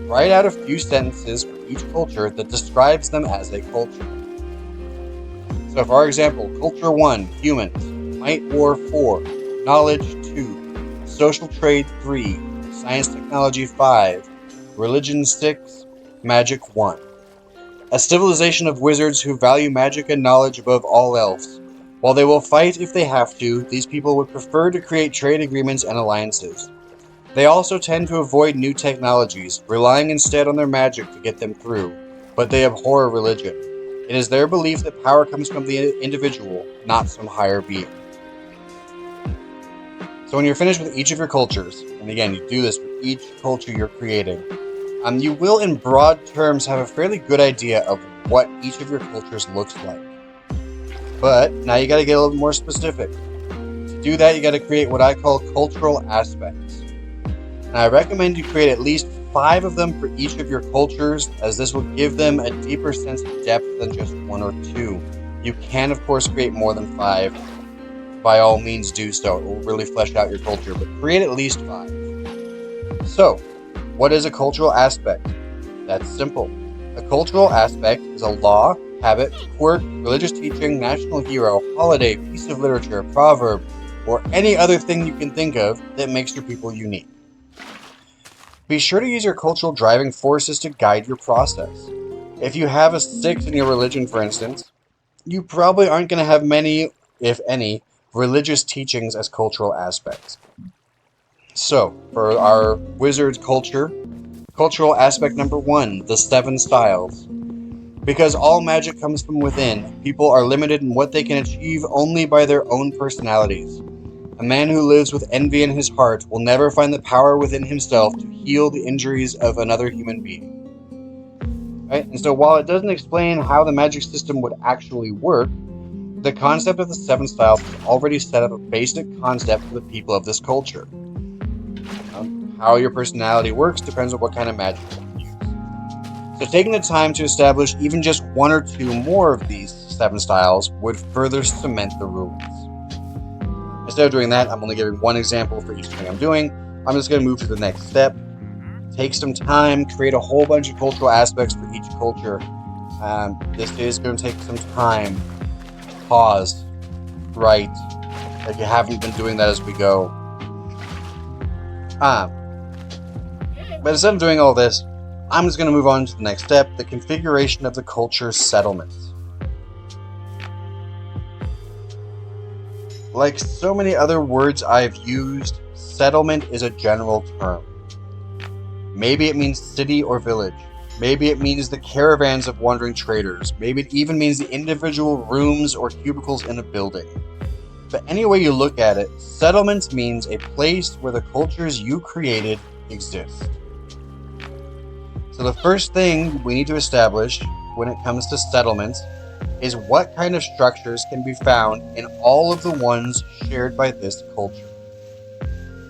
write out a few sentences for each culture that describes them as a culture. So for example, Culture 1, humans, Might War 4, Knowledge 2, Social Trade 3, Science Technology 5, Religion 6, Magic 1. A civilization of wizards who value magic and knowledge above all else. While they will fight if they have to, these people would prefer to create trade agreements and alliances. They also tend to avoid new technologies, relying instead on their magic to get them through, but they abhor religion. It is their belief that power comes from the individual, not some higher being. So when you're finished with each of your cultures, and again, you do this with each culture you're creating, you will, in broad terms, have a fairly good idea of what each of your cultures looks like. But now you got to get a little more specific. To do that, you got to create what I call cultural aspects. And I recommend you create at least 5 of them for each of your cultures, as this will give them a deeper sense of depth than just 1 or 2. You can, of course, create more than 5. By all means, do so. It will really flesh out your culture, but create at least 5. So, what is a cultural aspect? That's simple. A cultural aspect is a law, habit, quirk, religious teaching, national hero, holiday, piece of literature, proverb, or any other thing you can think of that makes your people unique. Be sure to use your cultural driving forces to guide your process. If you have a 6 in your religion, for instance, you probably aren't going to have many, if any, religious teachings as cultural aspects. So, for our wizard's cultural aspect number 1, the 7 styles. Because all magic comes from within, people are limited in what they can achieve only by their own personalities. A man who lives with envy in his heart will never find the power within himself to heal the injuries of another human being. Right? And so while it doesn't explain how the magic system would actually work, the concept of the 7 styles has already set up a basic concept for the people of this culture. How your personality works depends on what kind of magic you use. So taking the time to establish even just 1 or 2 more of these 7 styles would further cement the rules. Instead of doing that, I'm only giving 1 example for each thing I'm doing. I'm just going to move to the next step. Take some time, create a whole bunch of cultural aspects for each culture. This is going to take some time. Pause. Write. If you haven't been doing that as we go. But instead of doing all this, I'm just going to move on to the next step, the configuration of the culture's settlements. Like so many other words I've used, settlement is a general term. Maybe it means city or village. Maybe it means the caravans of wandering traders. Maybe it even means the individual rooms or cubicles in a building. But any way you look at it, settlement means a place where the cultures you created exist. So the first thing we need to establish when it comes to settlements is what kind of structures can be found in all of the ones shared by this culture.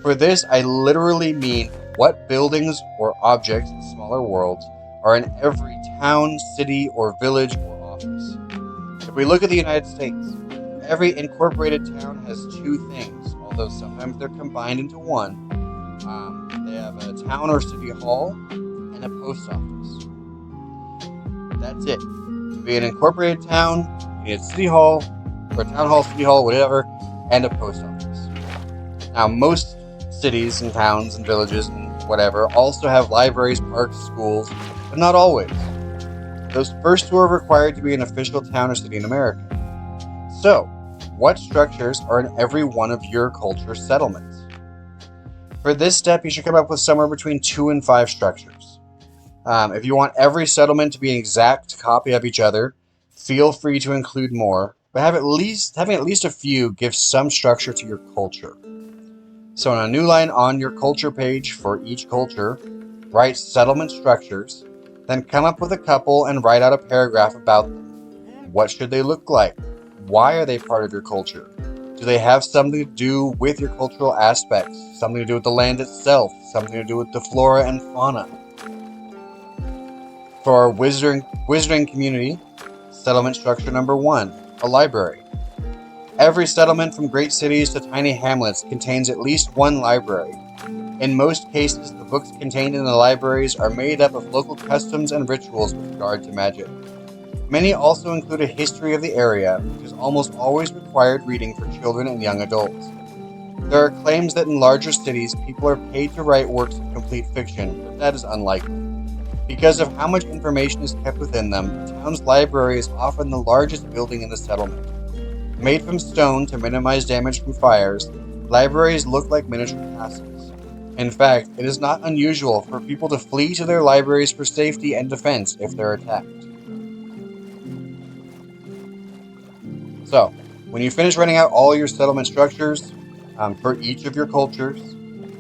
For this, I literally mean what buildings or objects in smaller worlds are in every town, city, or village or office. If we look at the United States, every incorporated town has 2 things, although sometimes they're combined into one. They have a town or city hall and a post office. That's it. To be an incorporated town, you need a city hall, or a town hall, city hall, whatever, and a post office. Now, most cities and towns and villages and whatever also have libraries, parks, schools, but not always. Those first 2 are required to be an official town or city in America. So, what structures are in every one of your culture's settlements? For this step, you should come up with somewhere between 2 and 5 structures. If you want every settlement to be an exact copy of each other, feel free to include more, but having at least a few gives some structure to your culture. So on a new line on your culture page for each culture, write settlement structures, then come up with a couple and write out a paragraph about them. What should they look like? Why are they part of your culture? Do they have something to do with your cultural aspects? Something to do with the land itself? Something to do with the flora and fauna? For our wizarding community, settlement structure number 1, a library. Every settlement from great cities to tiny hamlets contains at least 1 library. In most cases, the books contained in the libraries are made up of local customs and rituals with regard to magic. Many also include a history of the area, which is almost always required reading for children and young adults. There are claims that in larger cities, people are paid to write works of complete fiction, but that is unlikely. Because of how much information is kept within them, the town's library is often the largest building in the settlement. Made from stone to minimize damage from fires, libraries look like miniature castles. In fact, it is not unusual for people to flee to their libraries for safety and defense if they're attacked. So, when you finish writing out all your settlement structures for each of your cultures,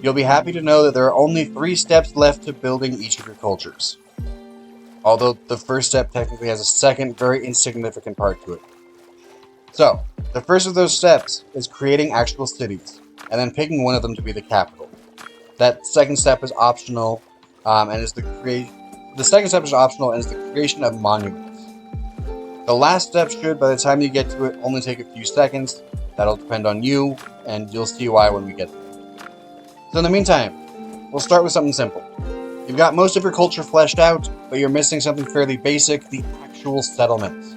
You'll be happy to know that there are only 3 steps left to building each of your cultures. Although the first step technically has a second, very insignificant part to it. So, the first of those steps is creating actual cities, and then picking one of them to be the capital. That second step is optional, and is the second step is optional and is the creation of monuments. The last step should, by the time you get to it, only take a few seconds. That'll depend on you, and you'll see why when we get there. So in the meantime, we'll start with something simple. You've got most of your culture fleshed out, but you're missing something fairly basic, the actual settlements.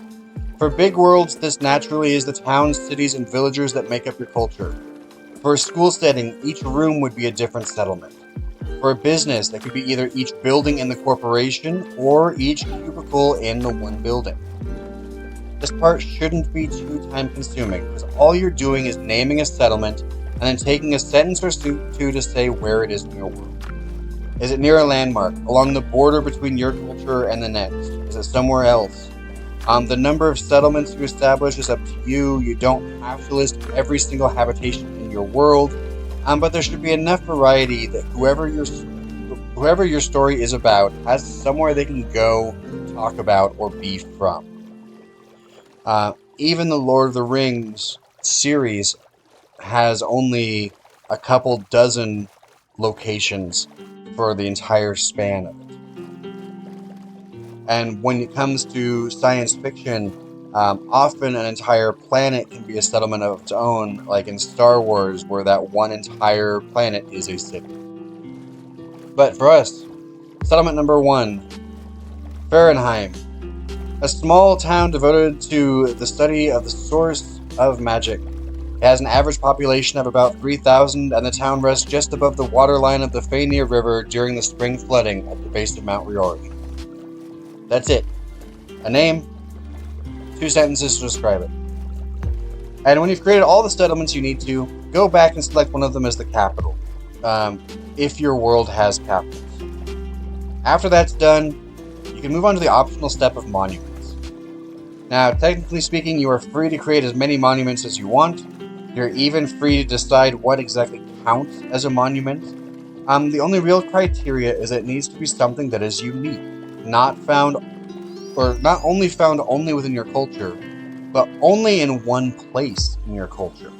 For big worlds, this naturally is the towns, cities, and villagers that make up your culture. For a school setting, each room would be a different settlement. For a business, that could be either each building in the corporation or each cubicle in the one building. This part shouldn't be too time-consuming, because all you're doing is naming a settlement and then taking a sentence or two to say where it is in your world. Is it near a landmark, along the border between your culture and the next? Is it somewhere else? The number of settlements you establish is up to you. You don't have to list every single habitation in your world, but there should be enough variety that whoever your story is about has somewhere they can go, talk about, or be from. Even the Lord of the Rings series has only a couple dozen locations for the entire span of it. And when it comes to science fiction, often an entire planet can be a settlement of its own, like in Star Wars, where that one entire planet is a city. But for us, settlement number 1, Fahrenheit. A small town devoted to the study of the source of magic. It has an average population of about 3,000, and the town rests just above the waterline of the Fenir River during the spring flooding at the base of Mount Riori. That's it. A name, 2 sentences to describe it. And when you've created all the settlements you need to, go back and select one of them as the capital, if your world has capitals. After that's done, you can move on to the optional step of monuments. Now, technically speaking, you are free to create as many monuments as you want. You're even free to decide what exactly counts as a monument. The only real criteria is that it needs to be something that is unique, not only found only within your culture, but only in one place in your culture.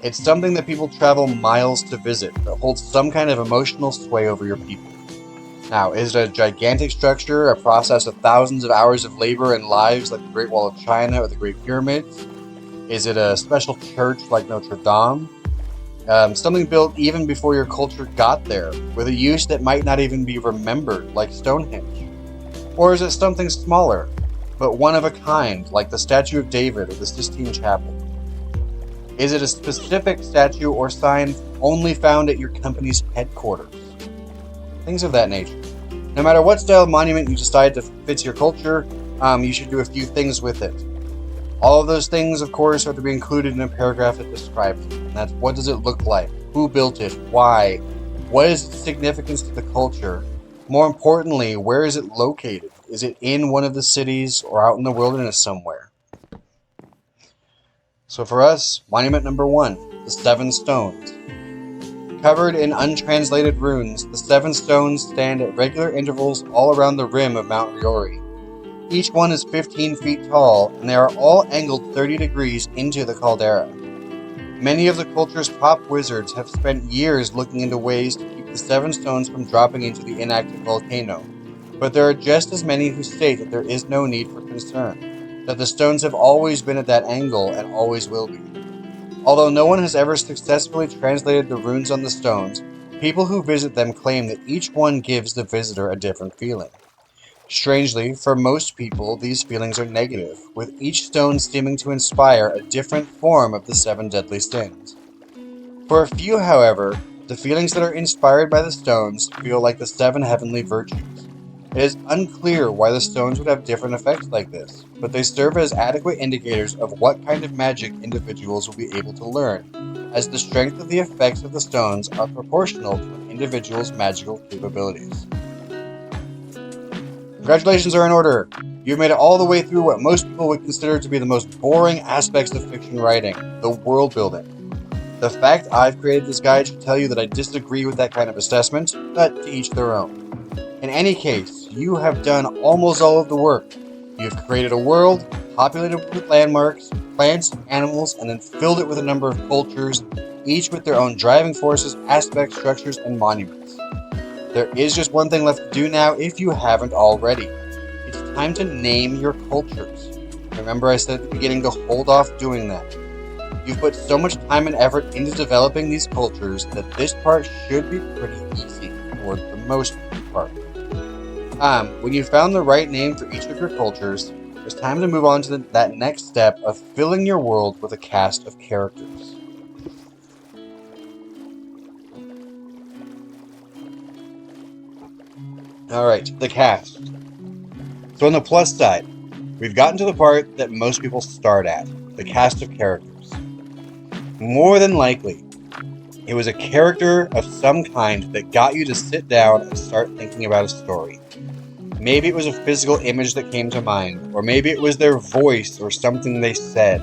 It's something that people travel miles to visit, that holds some kind of emotional sway over your people. Now, is it a gigantic structure, a process of thousands of hours of labor and lives like the Great Wall of China or the Great Pyramids? Is it a special church like Notre Dame? Something built even before your culture got there, with a use that might not even be remembered, like Stonehenge? Or is it something smaller, but one of a kind, like the Statue of David or the Sistine Chapel? Is it a specific statue or sign only found at your company's headquarters? Things of that nature. No matter what style of monument you decide to fit your culture, you should do a few things with it. All of those things, of course, are to be included in a paragraph that describes it. And that's: what does it look like? Who built it? Why? What is its significance to the culture? More importantly, where is it located? Is it in one of the cities or out in the wilderness somewhere? So for us, monument number 1, the 7 stones. Covered in untranslated runes, the 7 stones stand at regular intervals all around the rim of Mount Riori. Each one is 15 feet tall, and they are all angled 30 degrees into the caldera. Many of the culture's top wizards have spent years looking into ways to keep the 7 stones from dropping into the inactive volcano, but there are just as many who state that there is no need for concern, that the stones have always been at that angle and always will be. Although no one has ever successfully translated the runes on the stones, people who visit them claim that each one gives the visitor a different feeling. Strangely, for most people, these feelings are negative, with each stone seeming to inspire a different form of the 7 deadly sins. For a few, however, the feelings that are inspired by the stones feel like the 7 heavenly virtues. It is unclear why the stones would have different effects like this, but they serve as adequate indicators of what kind of magic individuals will be able to learn, as the strength of the effects of the stones are proportional to an individual's magical capabilities. Congratulations are in order. You've made it all the way through what most people would consider to be the most boring aspects of fiction writing, the world building. The fact I've created this guide should tell you that I disagree with that kind of assessment, but to each their own. In any case, you have done almost all of the work. You've created a world, populated with landmarks, plants, animals, and then filled it with a number of cultures, each with their own driving forces, aspects, structures, and monuments. There is just one thing left to do now if you haven't already. It's time to name your cultures. Remember I said at the beginning to hold off doing that. You've put so much time and effort into developing these cultures that this part should be pretty easy, for the most part. When you found the right name for each of your cultures, it's time to move on to that next step of filling your world with a cast of characters. Alright, the cast. So on the plus side, we've gotten to the part that most people start at, the cast of characters. More than likely, it was a character of some kind that got you to sit down and start thinking about a story. Maybe it was a physical image that came to mind, or maybe it was their voice or something they said.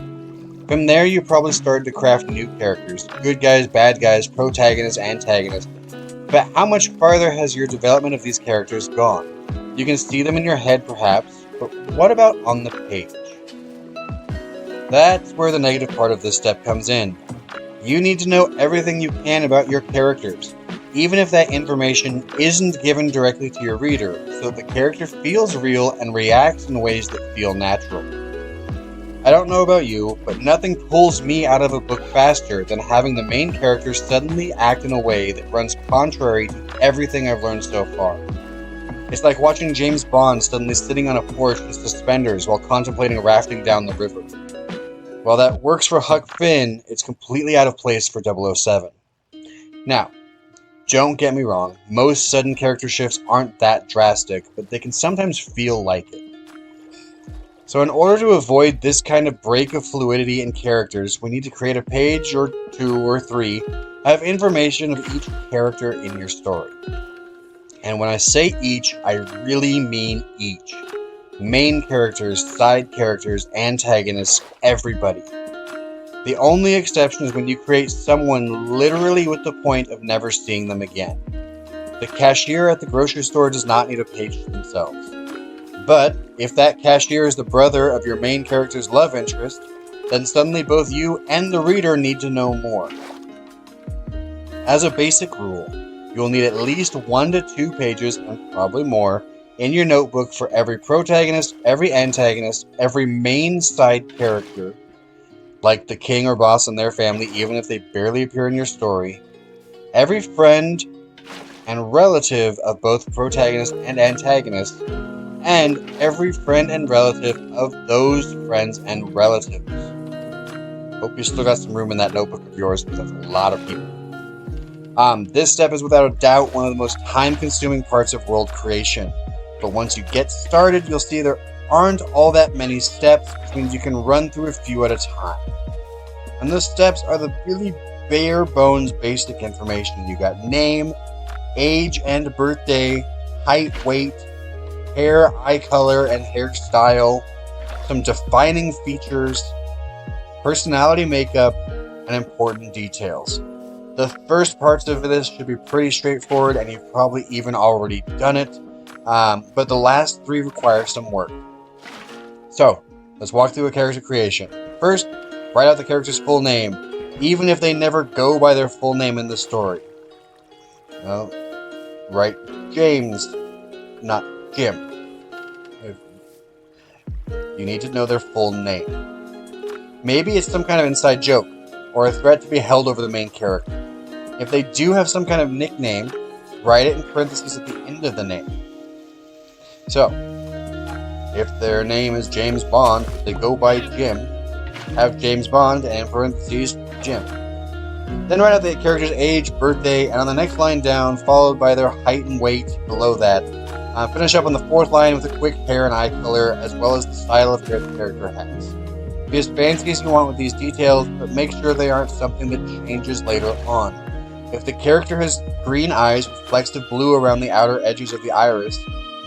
From there, you probably started to craft new characters, good guys, bad guys, protagonists, antagonists. But how much farther has your development of these characters gone? You can see them in your head perhaps, but what about on the page? That's where the negative part of this step comes in. You need to know everything you can about your characters, even if that information isn't given directly to your reader, so that the character feels real and reacts in ways that feel natural. I don't know about you, but nothing pulls me out of a book faster than having the main character suddenly act in a way that runs contrary to everything I've learned so far. It's like watching James Bond suddenly sitting on a porch in suspenders while contemplating rafting down the river. While that works for Huck Finn, it's completely out of place for 007. Now, don't get me wrong, most sudden character shifts aren't that drastic, but they can sometimes feel like it. So in order to avoid this kind of break of fluidity in characters, we need to create a page or 2 or 3 of information of each character in your story. And when I say each, I really mean each. Main characters, side characters, antagonists, everybody. The only exception is when you create someone literally with the point of never seeing them again. The cashier at the grocery store does not need a page to themselves. But if that cashier is the brother of your main character's love interest, then suddenly both you and the reader need to know more. As a basic rule, you'll need at least 1 to 2 pages, and probably more, in your notebook for every protagonist, every antagonist, every main side character, like the king or boss and their family, even if they barely appear in your story, every friend and relative of both protagonist and antagonist, and every friend and relative of those friends and relatives. Hope you still got some room in that notebook of yours, because that's a lot of people. This step is without a doubt one of the most time-consuming parts of world creation. But once you get started, you'll see there aren't all that many steps, which means you can run through a few at a time. And those steps are the really bare bones basic information. You got name, age and birthday, height, weight, hair, eye color, and hairstyle, some defining features, personality makeup, and important details. The first parts of this should be pretty straightforward, and you've probably even already done it. But the last 3 require some work. So, let's walk through a character creation. First, write out the character's full name, even if they never go by their full name in the story. Well, write James, not Jim. You need to know their full name. Maybe it's some kind of inside joke, or a threat to be held over the main character. If they do have some kind of nickname, write it in parentheses at the end of the name. So, if their name is James Bond, but they go by Jim, have James Bond and in parentheses Jim. Then write out the character's age, birthday, and on the next line down, followed by their height and weight below that. Finish up on the 4th line with a quick hair and eye color, as well as the style of hair the character has. Be as fancy as you want with these details, but make sure they aren't something that changes later on. If the character has green eyes with flecks of blue around the outer edges of the iris,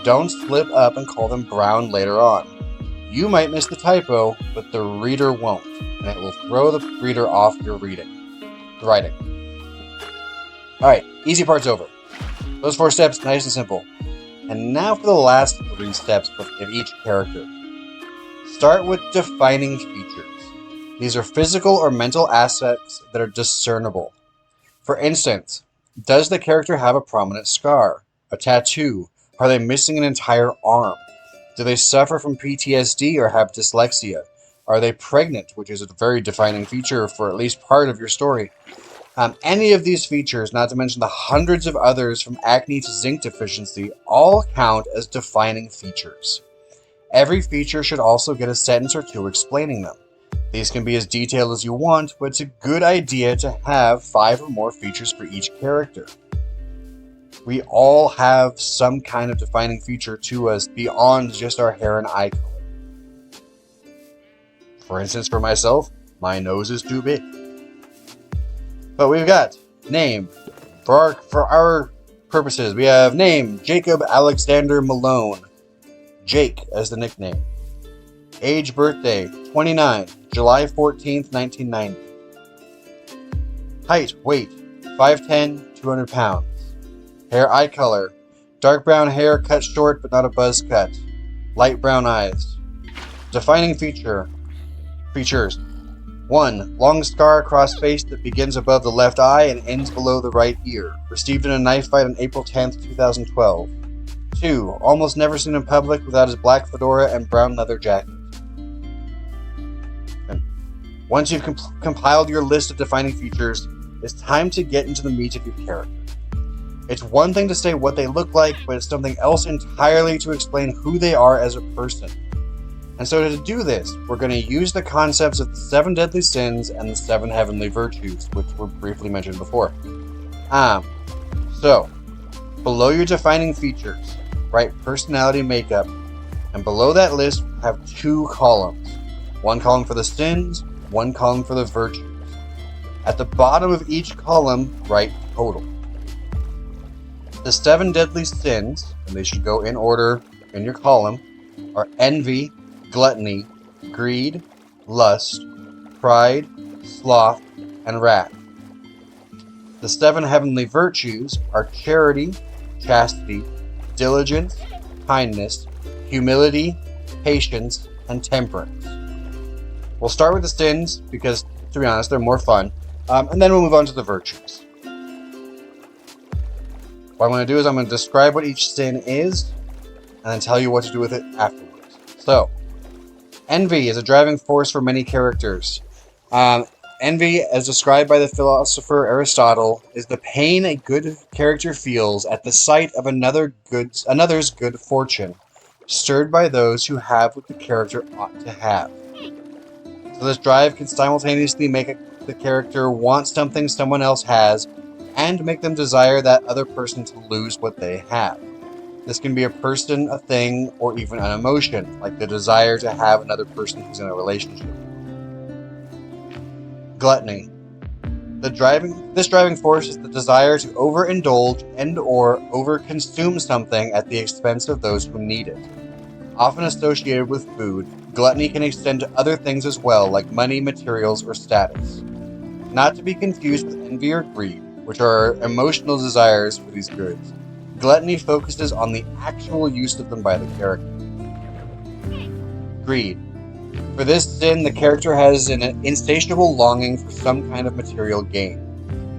don't slip up and call them brown later on. You might miss the typo, but the reader won't, and it will throw the reader off your reading. writing. Alright, easy part's over. Those 4 steps, nice and simple. And now for the last 3 steps of each character. Start with defining features. These are physical or mental aspects that are discernible. For instance, does the character have a prominent scar, a tattoo? Are they missing an entire arm? Do they suffer from PTSD or have dyslexia? Are they pregnant, which is a very defining feature for at least part of your story? Any of these features, not to mention the hundreds of others from acne to zinc deficiency, all count as defining features. Every feature should also get a sentence or 2 explaining them. These can be as detailed as you want, but it's a good idea to have 5 or more features for each character. We all have some kind of defining feature to us beyond just our hair and eye color. For instance, for myself, my nose is too big. But we've got name. For our purposes, we have name, Jacob Alexander Malone. Jake as the nickname. Age, birthday, 29, July 14th, 1990. Height, weight, 5'10", 200 pounds. Hair, eye color, dark brown hair cut short but not a buzz cut. Light brown eyes. Defining features. 1. Long scar across face that begins above the left eye and ends below the right ear. Received in a knife fight on April 10th, 2012. 2. Almost never seen in public without his black fedora and brown leather jacket. And once you've compiled your list of defining features, it's time to get into the meat of your character. It's one thing to say what they look like, but it's something else entirely to explain who they are as a person. And so to do this, we're going to use the concepts of the 7 deadly sins and the 7 heavenly virtues, which were briefly mentioned before. So, below your defining features, write personality makeup, and below that list, have 2 columns. 1 column for the sins, 1 column for the virtues. At the bottom of each column, write total. The 7 deadly sins, and they should go in order in your column, are envy, gluttony, greed, lust, pride, sloth, and wrath. The 7 heavenly virtues are charity, chastity, diligence, kindness, humility, patience, and temperance. We'll start with the sins because, to be honest, they're more fun, and then we'll move on to the virtues. What I'm going to do is I'm going to describe what each sin is, and then tell you what to do with it afterwards. So, envy is a driving force for many characters. Envy, as described by the philosopher Aristotle, is the pain a good character feels at the sight of another's good fortune, stirred by those who have what the character ought to have. So this drive can simultaneously make the character want something someone else has, and make them desire that other person to lose what they have. This can be a person, a thing, or even an emotion, like the desire to have another person who's in a relationship. Gluttony. This driving force is the desire to overindulge and/or overconsume something at the expense of those who need it. Often associated with food, gluttony can extend to other things as well, like money, materials, or status. Not to be confused with envy or greed, which are emotional desires for these goods. Gluttony focuses on the actual use of them by the character. Greed. For this sin, the character has an insatiable longing for some kind of material gain.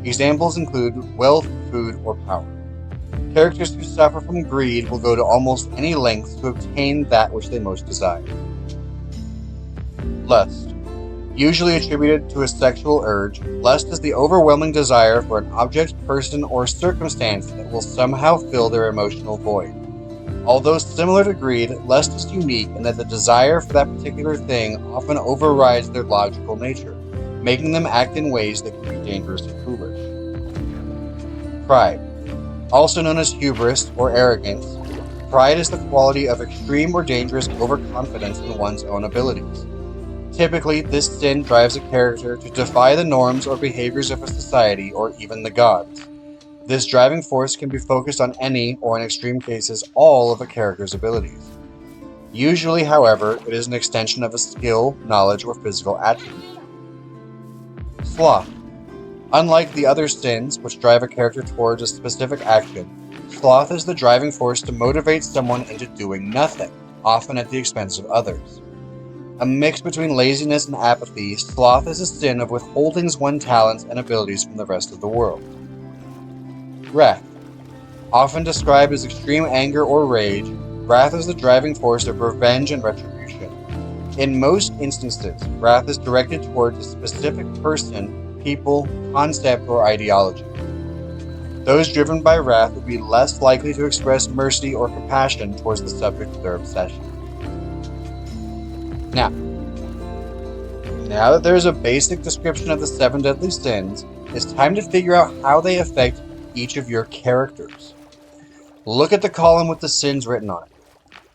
Examples include wealth, food, or power. Characters who suffer from greed will go to almost any lengths to obtain that which they most desire. Lust. Usually attributed to a sexual urge, lust is the overwhelming desire for an object, person, or circumstance that will somehow fill their emotional void. Although similar to greed, lust is unique in that the desire for that particular thing often overrides their logical nature, making them act in ways that can be dangerous and foolish. Pride. Also known as hubris or arrogance, pride is the quality of extreme or dangerous overconfidence in one's own abilities. Typically, this sin drives a character to defy the norms or behaviors of a society or even the gods. This driving force can be focused on any, or in extreme cases, all of a character's abilities. Usually, however, it is an extension of a skill, knowledge, or physical attribute. Sloth. Unlike the other sins, which drive a character towards a specific action, sloth is the driving force to motivate someone into doing nothing, often at the expense of others. A mix between laziness and apathy, sloth is a sin of withholding one's talents and abilities from the rest of the world. Wrath. Often described as extreme anger or rage, wrath is the driving force of revenge and retribution. In most instances, wrath is directed towards a specific person, people, concept, or ideology. Those driven by wrath would be less likely to express mercy or compassion towards the subject of their obsession. Now that there's a basic description of the 7 deadly sins, it's time to figure out how they affect each of your characters. Look at the column with the sins written on it.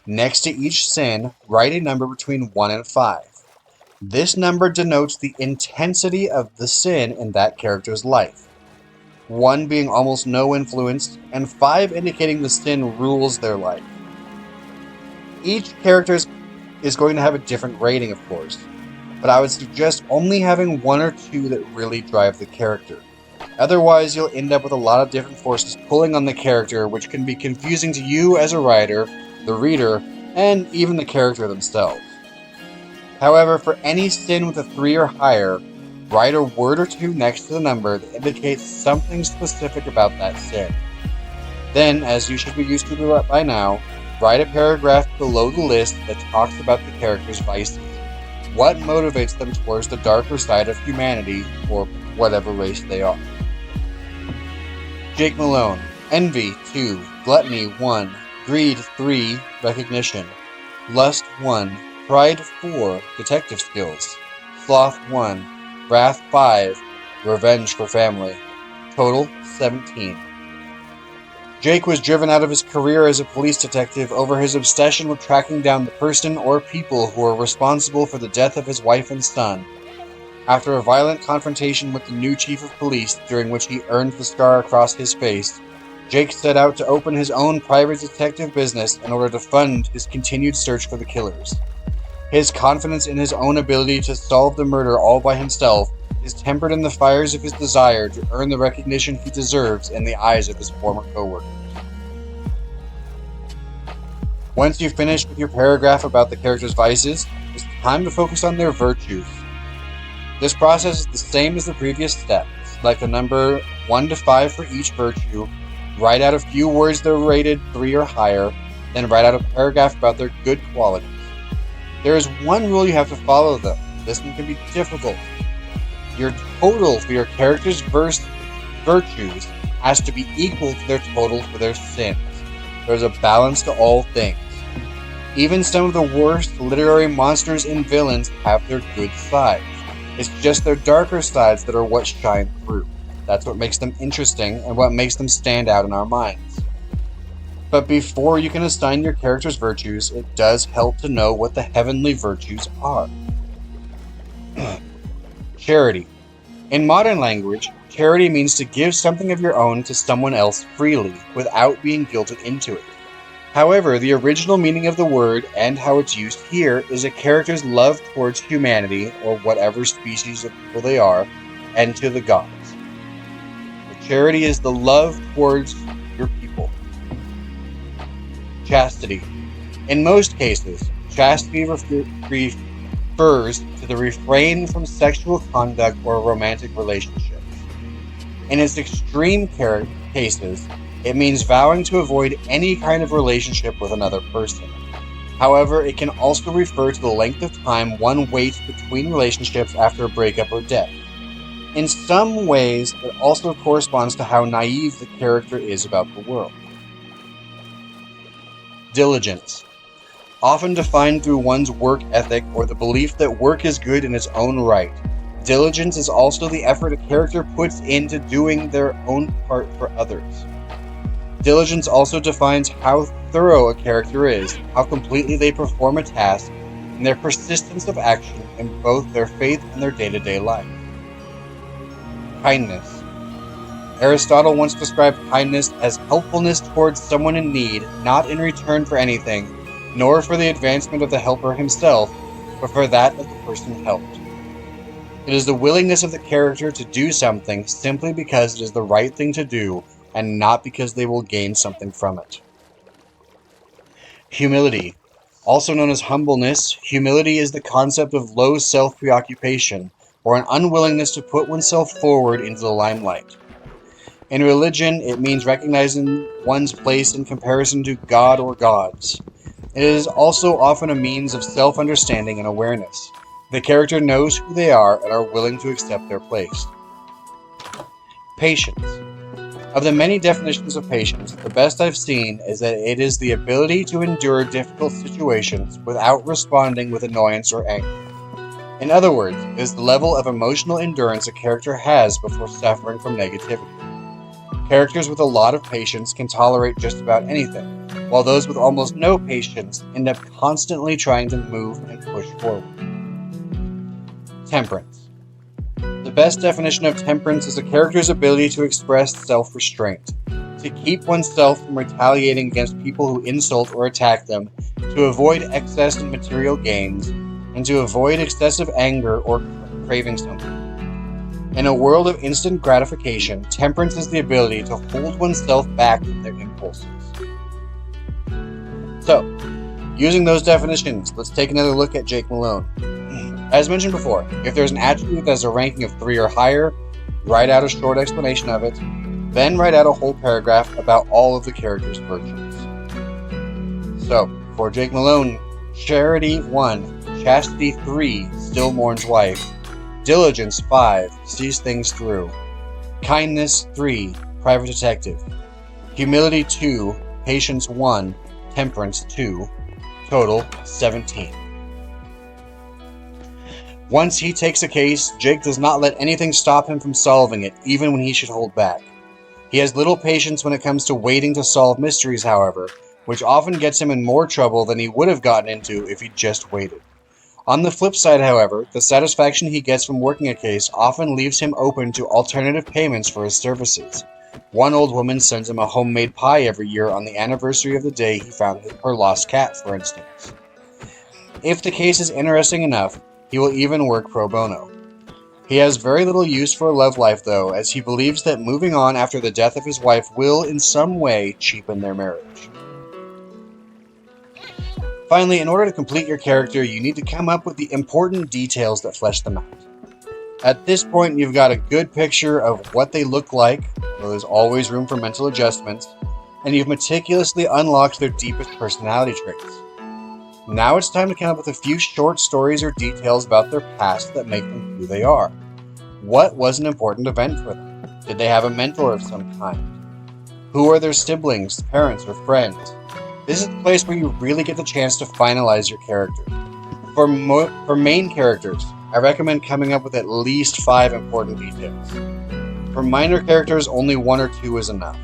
Next to each sin, write a number between 1 and 5. This number denotes the intensity of the sin in that character's life. 1 being almost no influence, and 5 indicating the sin rules their life. Each character is going to have a different rating, of course, but I would suggest only having 1 or 2 that really drive the character. Otherwise, you'll end up with a lot of different forces pulling on the character, which can be confusing to you as a writer, the reader, and even the character themselves. However, for any sin with a 3 or higher, write a word or 2 next to the number that indicates something specific about that sin. Then, as you should be used to by now, write a paragraph below the list that talks about the character's vices. What motivates them towards the darker side of humanity, or whatever race they are. Jake Malone. Envy, 2. Gluttony, 1. Greed, 3. Recognition. Lust, 1. Pride, 4. Detective skills. Sloth, 1. Wrath, 5. Revenge for family. Total, 17. Jake was driven out of his career as a police detective over his obsession with tracking down the person or people who were responsible for the death of his wife and son. After a violent confrontation with the new chief of police, during which he earned the scar across his face, Jake set out to open his own private detective business in order to fund his continued search for the killers. His confidence in his own ability to solve the murder all by himself is tempered in the fires of his desire to earn the recognition he deserves in the eyes of his former coworkers. Once you've finished with your paragraph about the character's vices, it's time to focus on their virtues. This process is the same as the previous step. Select a number 1 to 5 for each virtue, write out a few words that are rated 3 or higher, then write out a paragraph about their good qualities. There is one rule you have to follow though. This one can be difficult. Your total for your character's virtues has to be equal to their total for their sins. There's a balance to all things. Even some of the worst literary monsters and villains have their good sides. It's just their darker sides that are what shine through. That's what makes them interesting and what makes them stand out in our minds. But before you can assign your character's virtues, it does help to know what the heavenly virtues are. Charity. In modern language, charity means to give something of your own to someone else freely, without being guilted into it. However, the original meaning of the word, and how it's used here, is a character's love towards humanity, or whatever species of people they are, and to the gods. So charity is the love towards your people. Chastity. In most cases, chastity refers to the refrain from sexual conduct or romantic relationships. In its extreme cases, it means vowing to avoid any kind of relationship with another person. However, it can also refer to the length of time one waits between relationships after a breakup or death. In some ways, it also corresponds to how naive the character is about the world. Diligence. Often defined through one's work ethic or the belief that work is good in its own right. Diligence is also the effort a character puts into doing their own part for others. Diligence also defines how thorough a character is, how completely they perform a task, and their persistence of action in both their faith and their day-to-day life. Kindness. Aristotle once described kindness as helpfulness towards someone in need, not in return for anything, nor for the advancement of the helper himself, but for that of the person helped. It is the willingness of the character to do something simply because it is the right thing to do and not because they will gain something from it. Humility. Also known as humbleness, humility is the concept of low self-preoccupation, or an unwillingness to put oneself forward into the limelight. In religion, it means recognizing one's place in comparison to God or gods. It is also often a means of self-understanding and awareness. The character knows who they are and are willing to accept their place. Patience. Of the many definitions of patience, the best I've seen is that it is the ability to endure difficult situations without responding with annoyance or anger. In other words, it is the level of emotional endurance a character has before suffering from negativity. Characters with a lot of patience can tolerate just about anything, while those with almost no patience end up constantly trying to move and push forward. Temperance. The best definition of temperance is a character's ability to express self-restraint, to keep oneself from retaliating against people who insult or attack them, to avoid excess in material gains, and to avoid excessive anger or craving something. In a world of instant gratification, temperance is the ability to hold oneself back from their impulses. So, using those definitions, let's take another look at Jake Malone. As mentioned before, if there's an attribute that has a ranking of 3 or higher, write out a short explanation of it, then write out a whole paragraph about all of the character's virtues. So, for Jake Malone, Charity 1, Chastity 3, still mourns wife, Diligence 5, sees things through, Kindness 3, private detective, Humility 2, Patience 1, Temperance 2, total 17. Once he takes a case, Jake does not let anything stop him from solving it, even when he should hold back. He has little patience when it comes to waiting to solve mysteries, however, which often gets him in more trouble than he would have gotten into if he just waited. On the flip side, however, the satisfaction he gets from working a case often leaves him open to alternative payments for his services. One old woman sends him a homemade pie every year on the anniversary of the day he found her lost cat, for instance. If the case is interesting enough, he will even work pro bono. He has very little use for a love life, though, as he believes that moving on after the death of his wife will, in some way, cheapen their marriage. Finally, in order to complete your character, you need to come up with the important details that flesh them out. At this point, you've got a good picture of what they look like, though there's always room for mental adjustments, and you've meticulously unlocked their deepest personality traits. Now it's time to come up with a few short stories or details about their past that make them who they are. What was an important event for them? Did they have a mentor of some kind? Who are their siblings, parents, or friends? This is the place where you really get the chance to finalize your character. For main characters, I recommend coming up with at least 5 important details. For minor characters, only 1 or 2 is enough.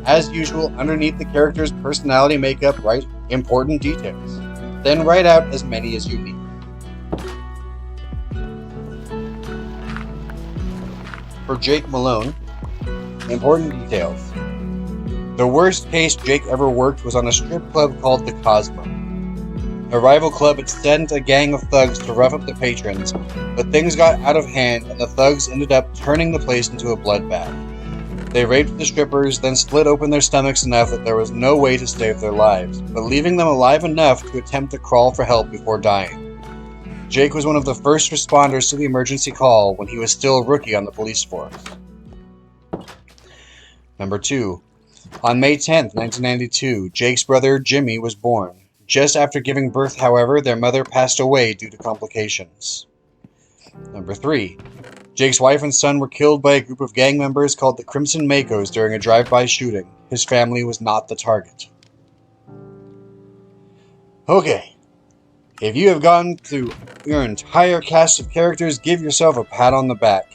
As usual, underneath the character's personality makeup, write important details. Then write out as many as you need. For Jake Malone, important details. The worst case Jake ever worked was on a strip club called the Cosmo. A rival club had sent a gang of thugs to rough up the patrons, but things got out of hand and the thugs ended up turning the place into a bloodbath. They raped the strippers, then split open their stomachs enough that there was no way to save their lives, but leaving them alive enough to attempt to crawl for help before dying. Jake was one of the first responders to the emergency call when he was still a rookie on the police force. Number 2. On May 10, 1992, Jake's brother Jimmy was born. Just after giving birth, however, their mother passed away due to complications. Number 3. Jake's wife and son were killed by a group of gang members called the Crimson Makos during a drive-by shooting. His family was not the target. Okay, if you have gone through your entire cast of characters, give yourself a pat on the back.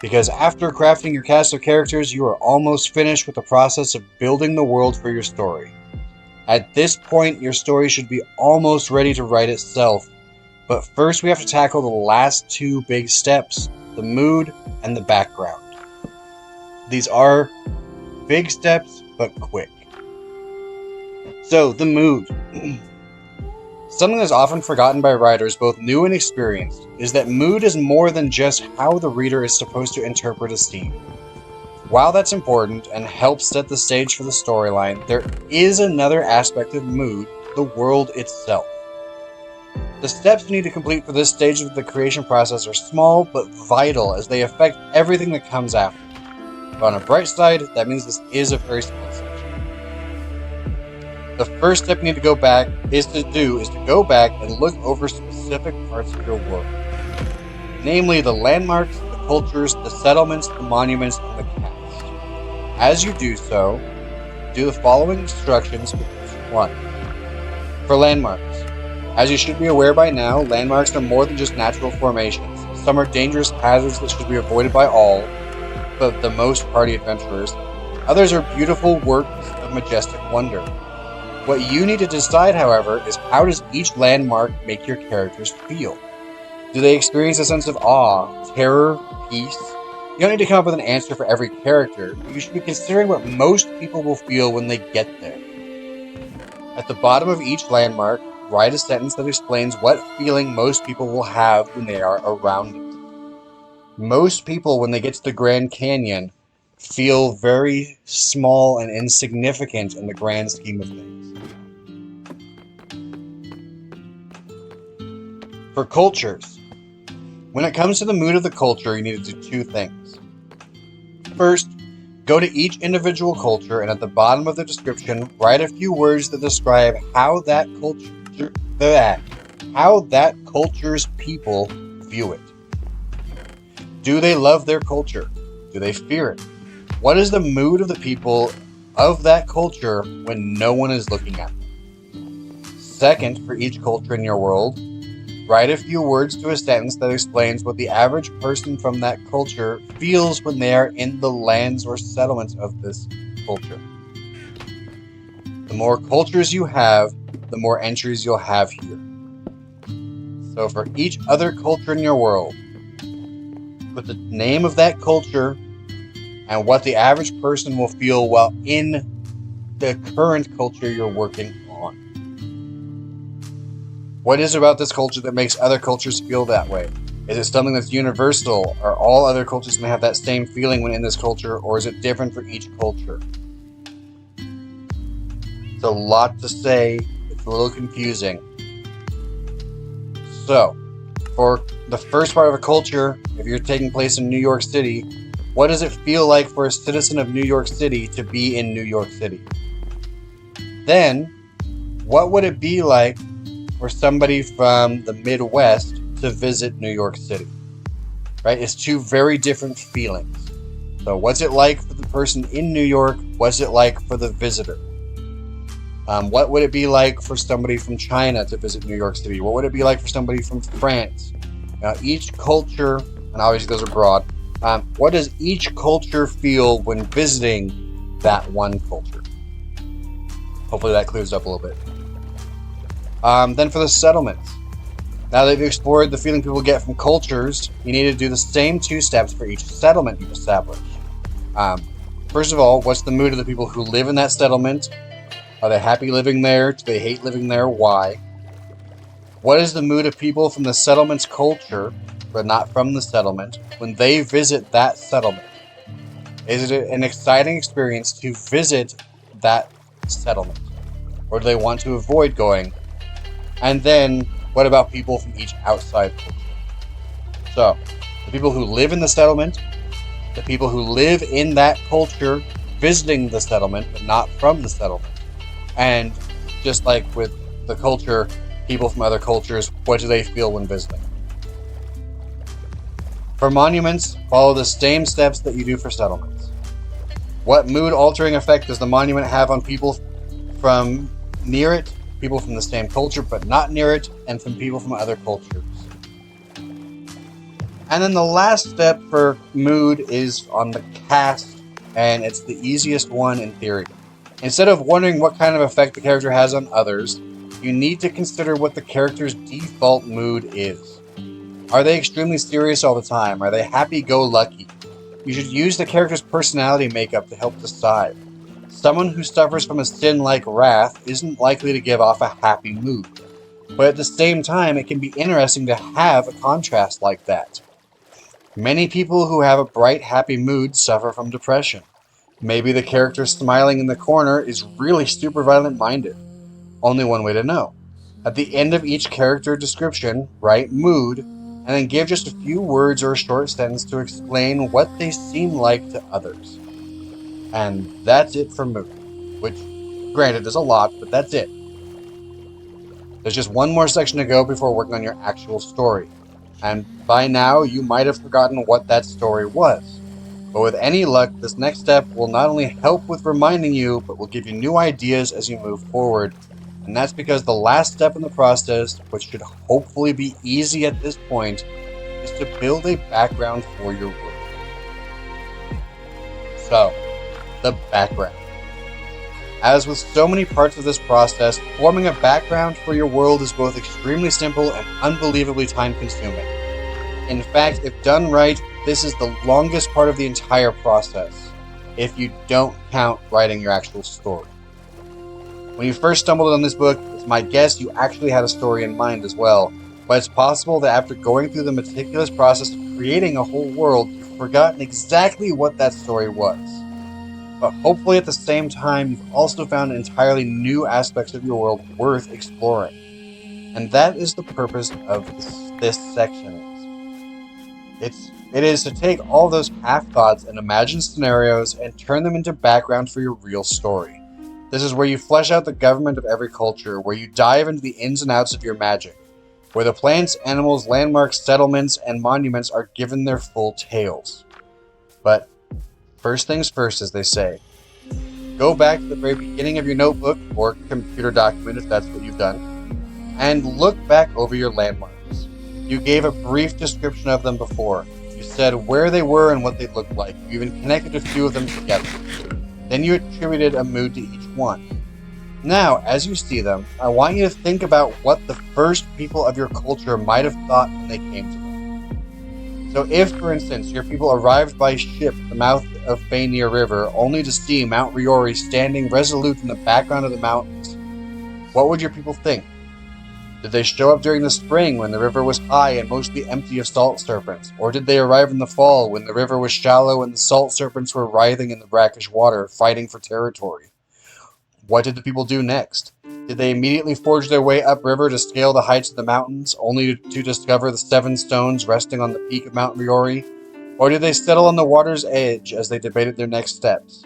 Because after crafting your cast of characters, you are almost finished with the process of building the world for your story. At this point, your story should be almost ready to write itself. But first we have to tackle the last 2 big steps, the mood and the background. These are big steps, but quick. So, the mood. Something that's often forgotten by writers, both new and experienced, is that mood is more than just how the reader is supposed to interpret a scene. While that's important and helps set the stage for the storyline, there is another aspect of mood: the world itself. The steps you need to complete for this stage of the creation process are small but vital, as they affect everything that comes after. But on a bright side, that means this is a very small section. The first step you need to go back and look over specific parts of your world. Namely, the landmarks, the cultures, the settlements, the monuments, and the cast. As you do so, do the following instructions for each one. For landmarks, as you should be aware by now, landmarks are more than just natural formations. Some are dangerous hazards that should be avoided by all, but the most party adventurers. Others are beautiful works of majestic wonder. What you need to decide, however, is how does each landmark make your characters feel? Do they experience a sense of awe, terror, peace? You don't need to come up with an answer for every character, but you should be considering what most people will feel when they get there. At the bottom of each landmark, write a sentence that explains what feeling most people will have when they are around it. Most people, when they get to the Grand Canyon, feel very small and insignificant in the grand scheme of things. For cultures, when it comes to the mood of the culture, you need to do two things. First, go to each individual culture and at the bottom of the description, write a few words that describe how that culture's people view it. Do they love their culture? Do they fear it? What is the mood of the people of that culture when no one is looking at them? Second, for each culture in your world, write a few words to a sentence that explains what the average person from that culture feels when they are in the lands or settlements of this culture. The more cultures you have, the more entries you'll have here. So for each other culture in your world, put the name of that culture and what the average person will feel while in the current culture you're working on. What is it about this culture that makes other cultures feel that way? Is it something that's universal? Are all other cultures going to have that same feeling when in this culture, or is it different for each culture? It's a lot to say. It's a little confusing. So, for the first part of a culture, if you're taking place in New York City, what does it feel like for a citizen of New York City to be in New York City? Then, what would it be like for somebody from the Midwest to visit New York City? Right? It's two very different feelings. So what's it like for the person in New York? What's it like for the visitor? What would it be like for somebody from China to visit New York City? What would it be like for somebody from France? Now, each culture, and obviously those are broad, what does each culture feel when visiting that one culture? Hopefully that clears up a little bit. Then for the settlements. Now that you've explored the feeling people get from cultures, you need to do the same two steps for each settlement you establish. First of all, what's the mood of the people who live in that settlement? Are they happy living there? Do they hate living there? Why? What is the mood of people from the settlement's culture, but not from the settlement, when they visit that settlement? Is it an exciting experience to visit that settlement? Or do they want to avoid going? And then, what about people from each outside culture? So, the people who live in the settlement, the people who live in that culture, visiting the settlement, but not from the settlement. And just like with the culture, people from other cultures, what do they feel when visiting? For monuments, follow the same steps that you do for settlements. What mood-altering effect does the monument have on people from near it, people from the same culture but not near it, and from people from other cultures? And then the last step for mood is on the cast, and it's the easiest one in theory. Instead of wondering what kind of effect the character has on others, you need to consider what the character's default mood is. Are they extremely serious all the time? Are they happy-go-lucky? You should use the character's personality makeup to help decide. Someone who suffers from a sin like wrath isn't likely to give off a happy mood. But at the same time, it can be interesting to have a contrast like that. Many people who have a bright, happy mood suffer from depression. Maybe the character smiling in the corner is really super violent minded. Only one way to know. At the end of each character description, write mood, and then give just a few words or a short sentence to explain what they seem like to others. And that's it for mood. Which, granted, is a lot, but that's it. There's just one more section to go before working on your actual story. And by now, you might have forgotten what that story was. But with any luck, this next step will not only help with reminding you, but will give you new ideas as you move forward. And that's because the last step in the process, which should hopefully be easy at this point, is to build a background for your world. So, the background. As with so many parts of this process, forming a background for your world is both extremely simple and unbelievably time-consuming. In fact, if done right, this is the longest part of the entire process, if you don't count writing your actual story. When you first stumbled on this book, it's my guess you actually had a story in mind as well, but it's possible that after going through the meticulous process of creating a whole world, you've forgotten exactly what that story was. But hopefully at the same time, you've also found entirely new aspects of your world worth exploring. And that is the purpose of this section. It is to take all those half-thoughts and imagined scenarios and turn them into background for your real story. This is where you flesh out the government of every culture, where you dive into the ins and outs of your magic, where the plants, animals, landmarks, settlements, and monuments are given their full tales. But first things first, as they say. Go back to the very beginning of your notebook, or computer document if that's what you've done, and look back over your landmarks. You gave a brief description of them before. You said where they were and what they looked like. You even connected a few of them together. Then you attributed a mood to each one. Now, as you see them, I want you to think about what the first people of your culture might have thought when they came to them. So if, for instance, your people arrived by ship at the mouth of Faenir River only to see Mount Riori standing resolute in the background of the mountains, what would your people think? Did they show up during the spring when the river was high and mostly empty of salt serpents? Or did they arrive in the fall when the river was shallow and the salt serpents were writhing in the brackish water, fighting for territory? What did the people do next? Did they immediately forge their way upriver to scale the heights of the mountains, only to discover the 7 stones resting on the peak of Mount Riori? Or did they settle on the water's edge as they debated their next steps?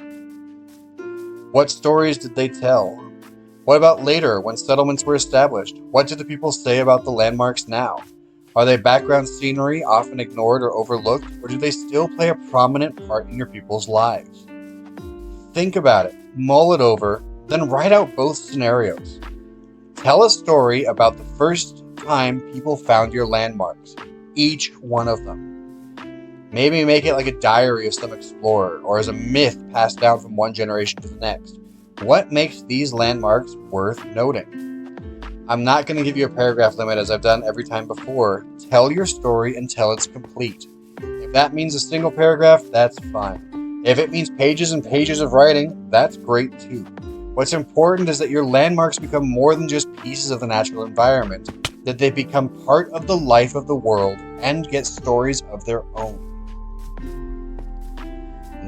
What stories did they tell? What about later, when settlements were established? What did the people say about the landmarks now? Are they background scenery, often ignored or overlooked, or do they still play a prominent part in your people's lives? Think about it, mull it over, then write out both scenarios. Tell a story about the first time people found your landmarks, each one of them. Maybe make it like a diary of some explorer, or as a myth passed down from one generation to the next. What makes these landmarks worth noting? I'm not going to give you a paragraph limit as I've done every time before. Tell your story until it's complete. If that means a single paragraph, that's fine. If it means pages and pages of writing, that's great too. What's important is that your landmarks become more than just pieces of the natural environment, that they become part of the life of the world and get stories of their own.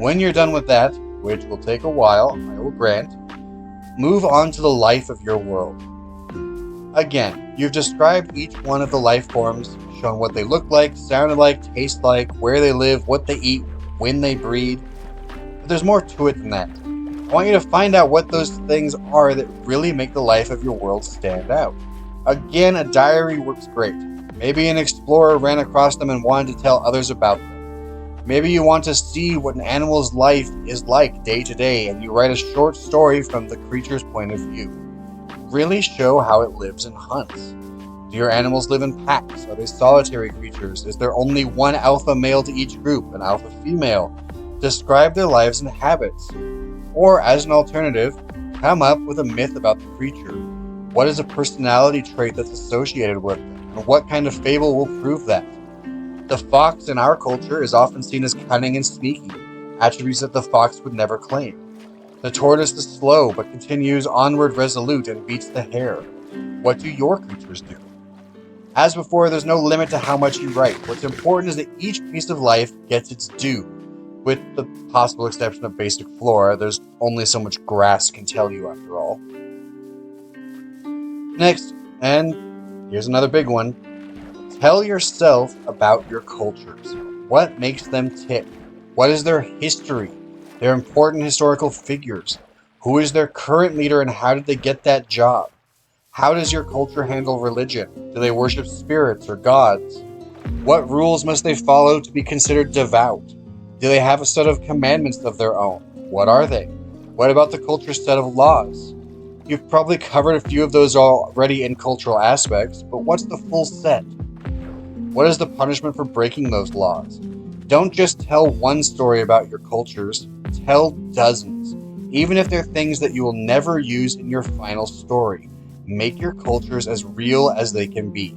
When you're done with that, which will take a while, I will grant, move on to the life of your world. Again, you've described each one of the life forms, shown what they look like, sounded like, taste like, where they live, what they eat, when they breed. But there's more to it than that. I want you to find out what those things are that really make the life of your world stand out. Again, a diary works great. Maybe an explorer ran across them and wanted to tell others about them. Maybe you want to see what an animal's life is like day to day, and you write a short story from the creature's point of view. Really show how it lives and hunts. Do your animals live in packs? Are they solitary creatures? Is there only one alpha male to each group, an alpha female? Describe their lives and habits. Or, as an alternative, come up with a myth about the creature. What is a personality trait that's associated with them, and what kind of fable will prove that? The fox in our culture is often seen as cunning and sneaky, attributes that the fox would never claim. The tortoise is slow, but continues onward resolute and beats the hare. What do your creatures do? As before, there's no limit to how much you write. What's important is that each piece of life gets its due. With the possible exception of basic flora, there's only so much grass can tell you after all. Next, and here's another big one, tell yourself about your cultures. What makes them tick? What is their history? Their important historical figures? Who is their current leader and how did they get that job? How does your culture handle religion? Do they worship spirits or gods? What rules must they follow to be considered devout? Do they have a set of commandments of their own? What are they? What about the culture's set of laws? You've probably covered a few of those already in cultural aspects, but what's the full set? What is the punishment for breaking those laws? Don't just tell one story about your cultures, tell dozens, even if they're things that you will never use in your final story. Make your cultures as real as they can be.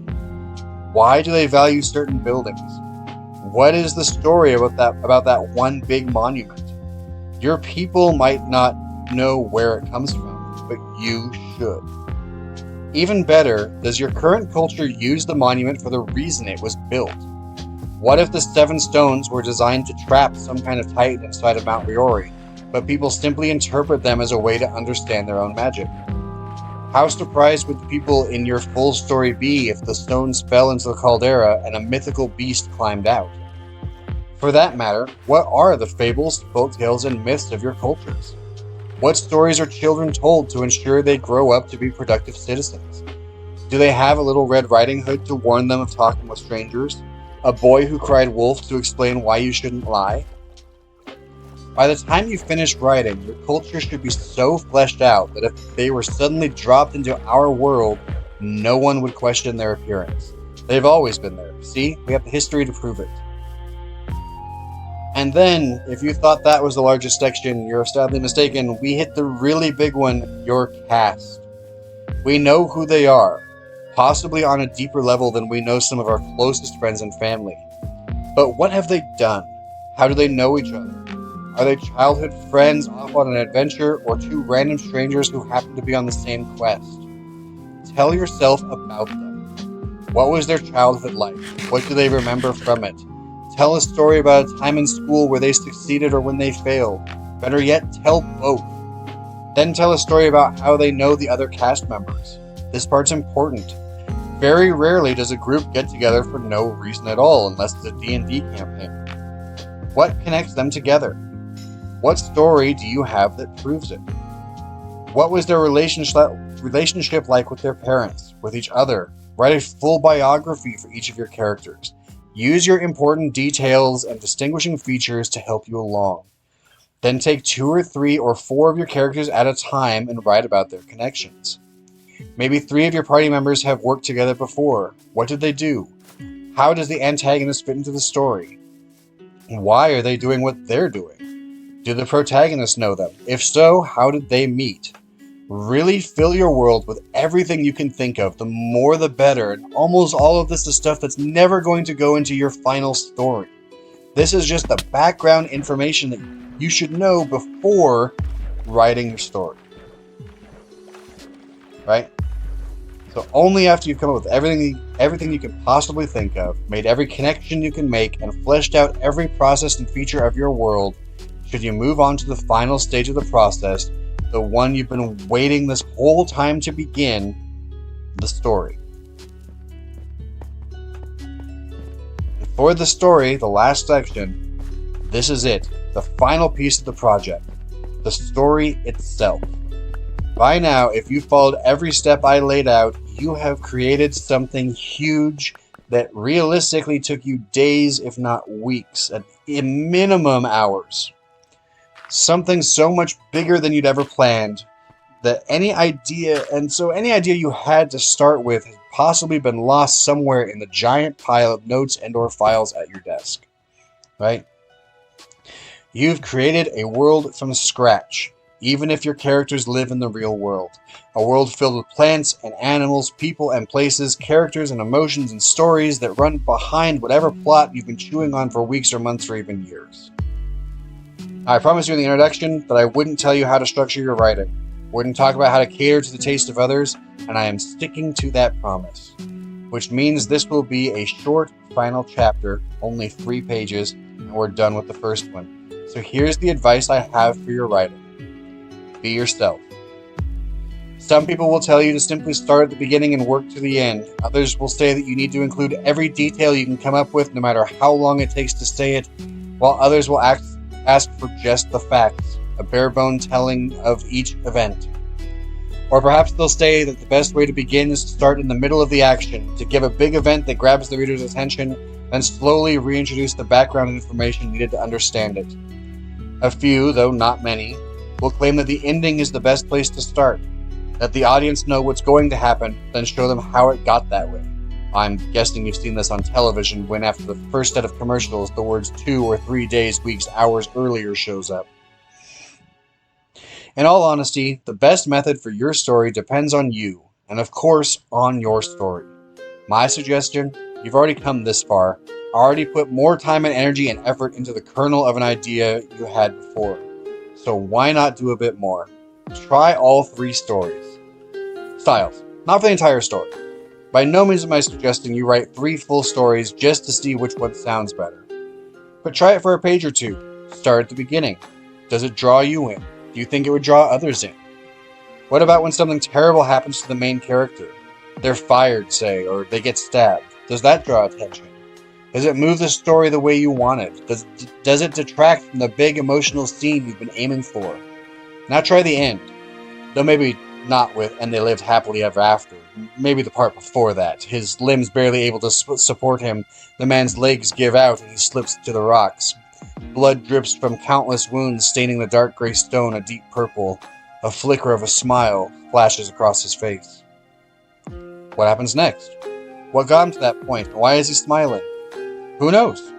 Why do they value certain buildings? What is the story about that one big monument? Your people might not know where it comes from, but you should. Even better, does your current culture use the monument for the reason it was built? What if the 7 stones were designed to trap some kind of titan inside of Mount Riori, but people simply interpret them as a way to understand their own magic? How surprised would the people in your full story be if the stones fell into the caldera and a mythical beast climbed out? For that matter, what are the fables, folktales, and myths of your cultures? What stories are children told to ensure they grow up to be productive citizens? Do they have a little Red Riding Hood to warn them of talking with strangers? A boy who cried wolf to explain why you shouldn't lie? By the time you finish writing, your culture should be so fleshed out that if they were suddenly dropped into our world, no one would question their appearance. They've always been there. See, we have the history to prove it. And then, if you thought that was the largest section, you're sadly mistaken. We hit the really big one, your cast. We know who they are, possibly on a deeper level than we know some of our closest friends and family. But what have they done? How do they know each other? Are they childhood friends off on an adventure, or 2 random strangers who happen to be on the same quest? Tell yourself about them. What was their childhood like? What do they remember from it? Tell a story about a time in school where they succeeded or when they failed. Better yet, tell both. Then tell a story about how they know the other cast members. This part's important. Very rarely does a group get together for no reason at all, unless it's a D&D campaign. What connects them together? What story do you have that proves it? What was their relationship like with their parents, with each other? Write a full biography for each of your characters. Use your important details and distinguishing features to help you along. Then take 2 or 3 or 4 of your characters at a time and write about their connections. Maybe 3 of your party members have worked together before. What did they do? How does the antagonist fit into the story? Why are they doing what they're doing? Do the protagonists know them? If so, how did they meet? Really fill your world with everything you can think of, the more the better, and almost all of this is stuff that's never going to go into your final story. This is just the background information that you should know before writing your story. Right? So only after you've come up with everything you can possibly think of, made every connection you can make, and fleshed out every process and feature of your world, should you move on to the final stage of the process, the one you've been waiting this whole time to begin, the story. And for the story, the last section, this is it, the final piece of the project, the story itself. By now, if you followed every step I laid out, you have created something huge that realistically took you days, if not weeks, at a minimum hours. Something so much bigger than you'd ever planned that any idea you had to start with has possibly been lost somewhere in the giant pile of notes and or files at your desk. Right? You've created a world from scratch, even if your characters live in the real world. A world filled with plants and animals, people and places, characters and emotions and stories that run behind whatever plot you've been chewing on for weeks or months or even years. I promised you in the introduction that I wouldn't tell you how to structure your writing. We're going to talk about how to cater to the taste of others, and I am sticking to that promise. Which means this will be a short final chapter, only 3 pages, and we're done with the first one. So here's the advice I have for your writing. Be yourself. Some people will tell you to simply start at the beginning and work to the end. Others will say that you need to include every detail you can come up with, no matter how long it takes to say it, while others will ask for just the facts, a bare-bone telling of each event. Or perhaps they'll say that the best way to begin is to start in the middle of the action, to give a big event that grabs the reader's attention, then slowly reintroduce the background information needed to understand it. A few, though not many, will claim that the ending is the best place to start. Let the audience know what's going to happen, then show them how it got that way. I'm guessing you've seen this on television when after the first set of commercials, the words 2 or 3 days, weeks, hours earlier shows up. In all honesty, the best method for your story depends on you, and of course, on your story. My suggestion, you've already come this far, already put more time and energy and effort into the kernel of an idea you had before. So why not do a bit more? Try all 3 styles, not for the entire story. By no means am I suggesting you write 3 full stories just to see which one sounds better. But try it for a page or 2. Start at the beginning. Does it draw you in? Do you think it would draw others in? What about when something terrible happens to the main character? They're fired, say, or they get stabbed. Does that draw attention? Does it move the story the way you want it? Does it detract from the big emotional scene you've been aiming for? Now try the end. Though maybe not with "and they lived happily ever after." Maybe the part before that. His limbs barely able to support him, the man's legs give out and he slips to the rocks. Blood drips from countless wounds, staining the dark gray stone a deep purple. A flicker of a smile flashes across his face. What happens next? What got him to that point? Why is he smiling? Who knows?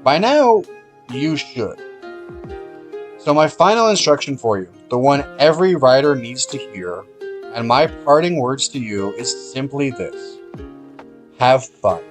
By now, you should. So my final instruction for you, the one every writer needs to hear, and my parting words to you is simply this. Have fun.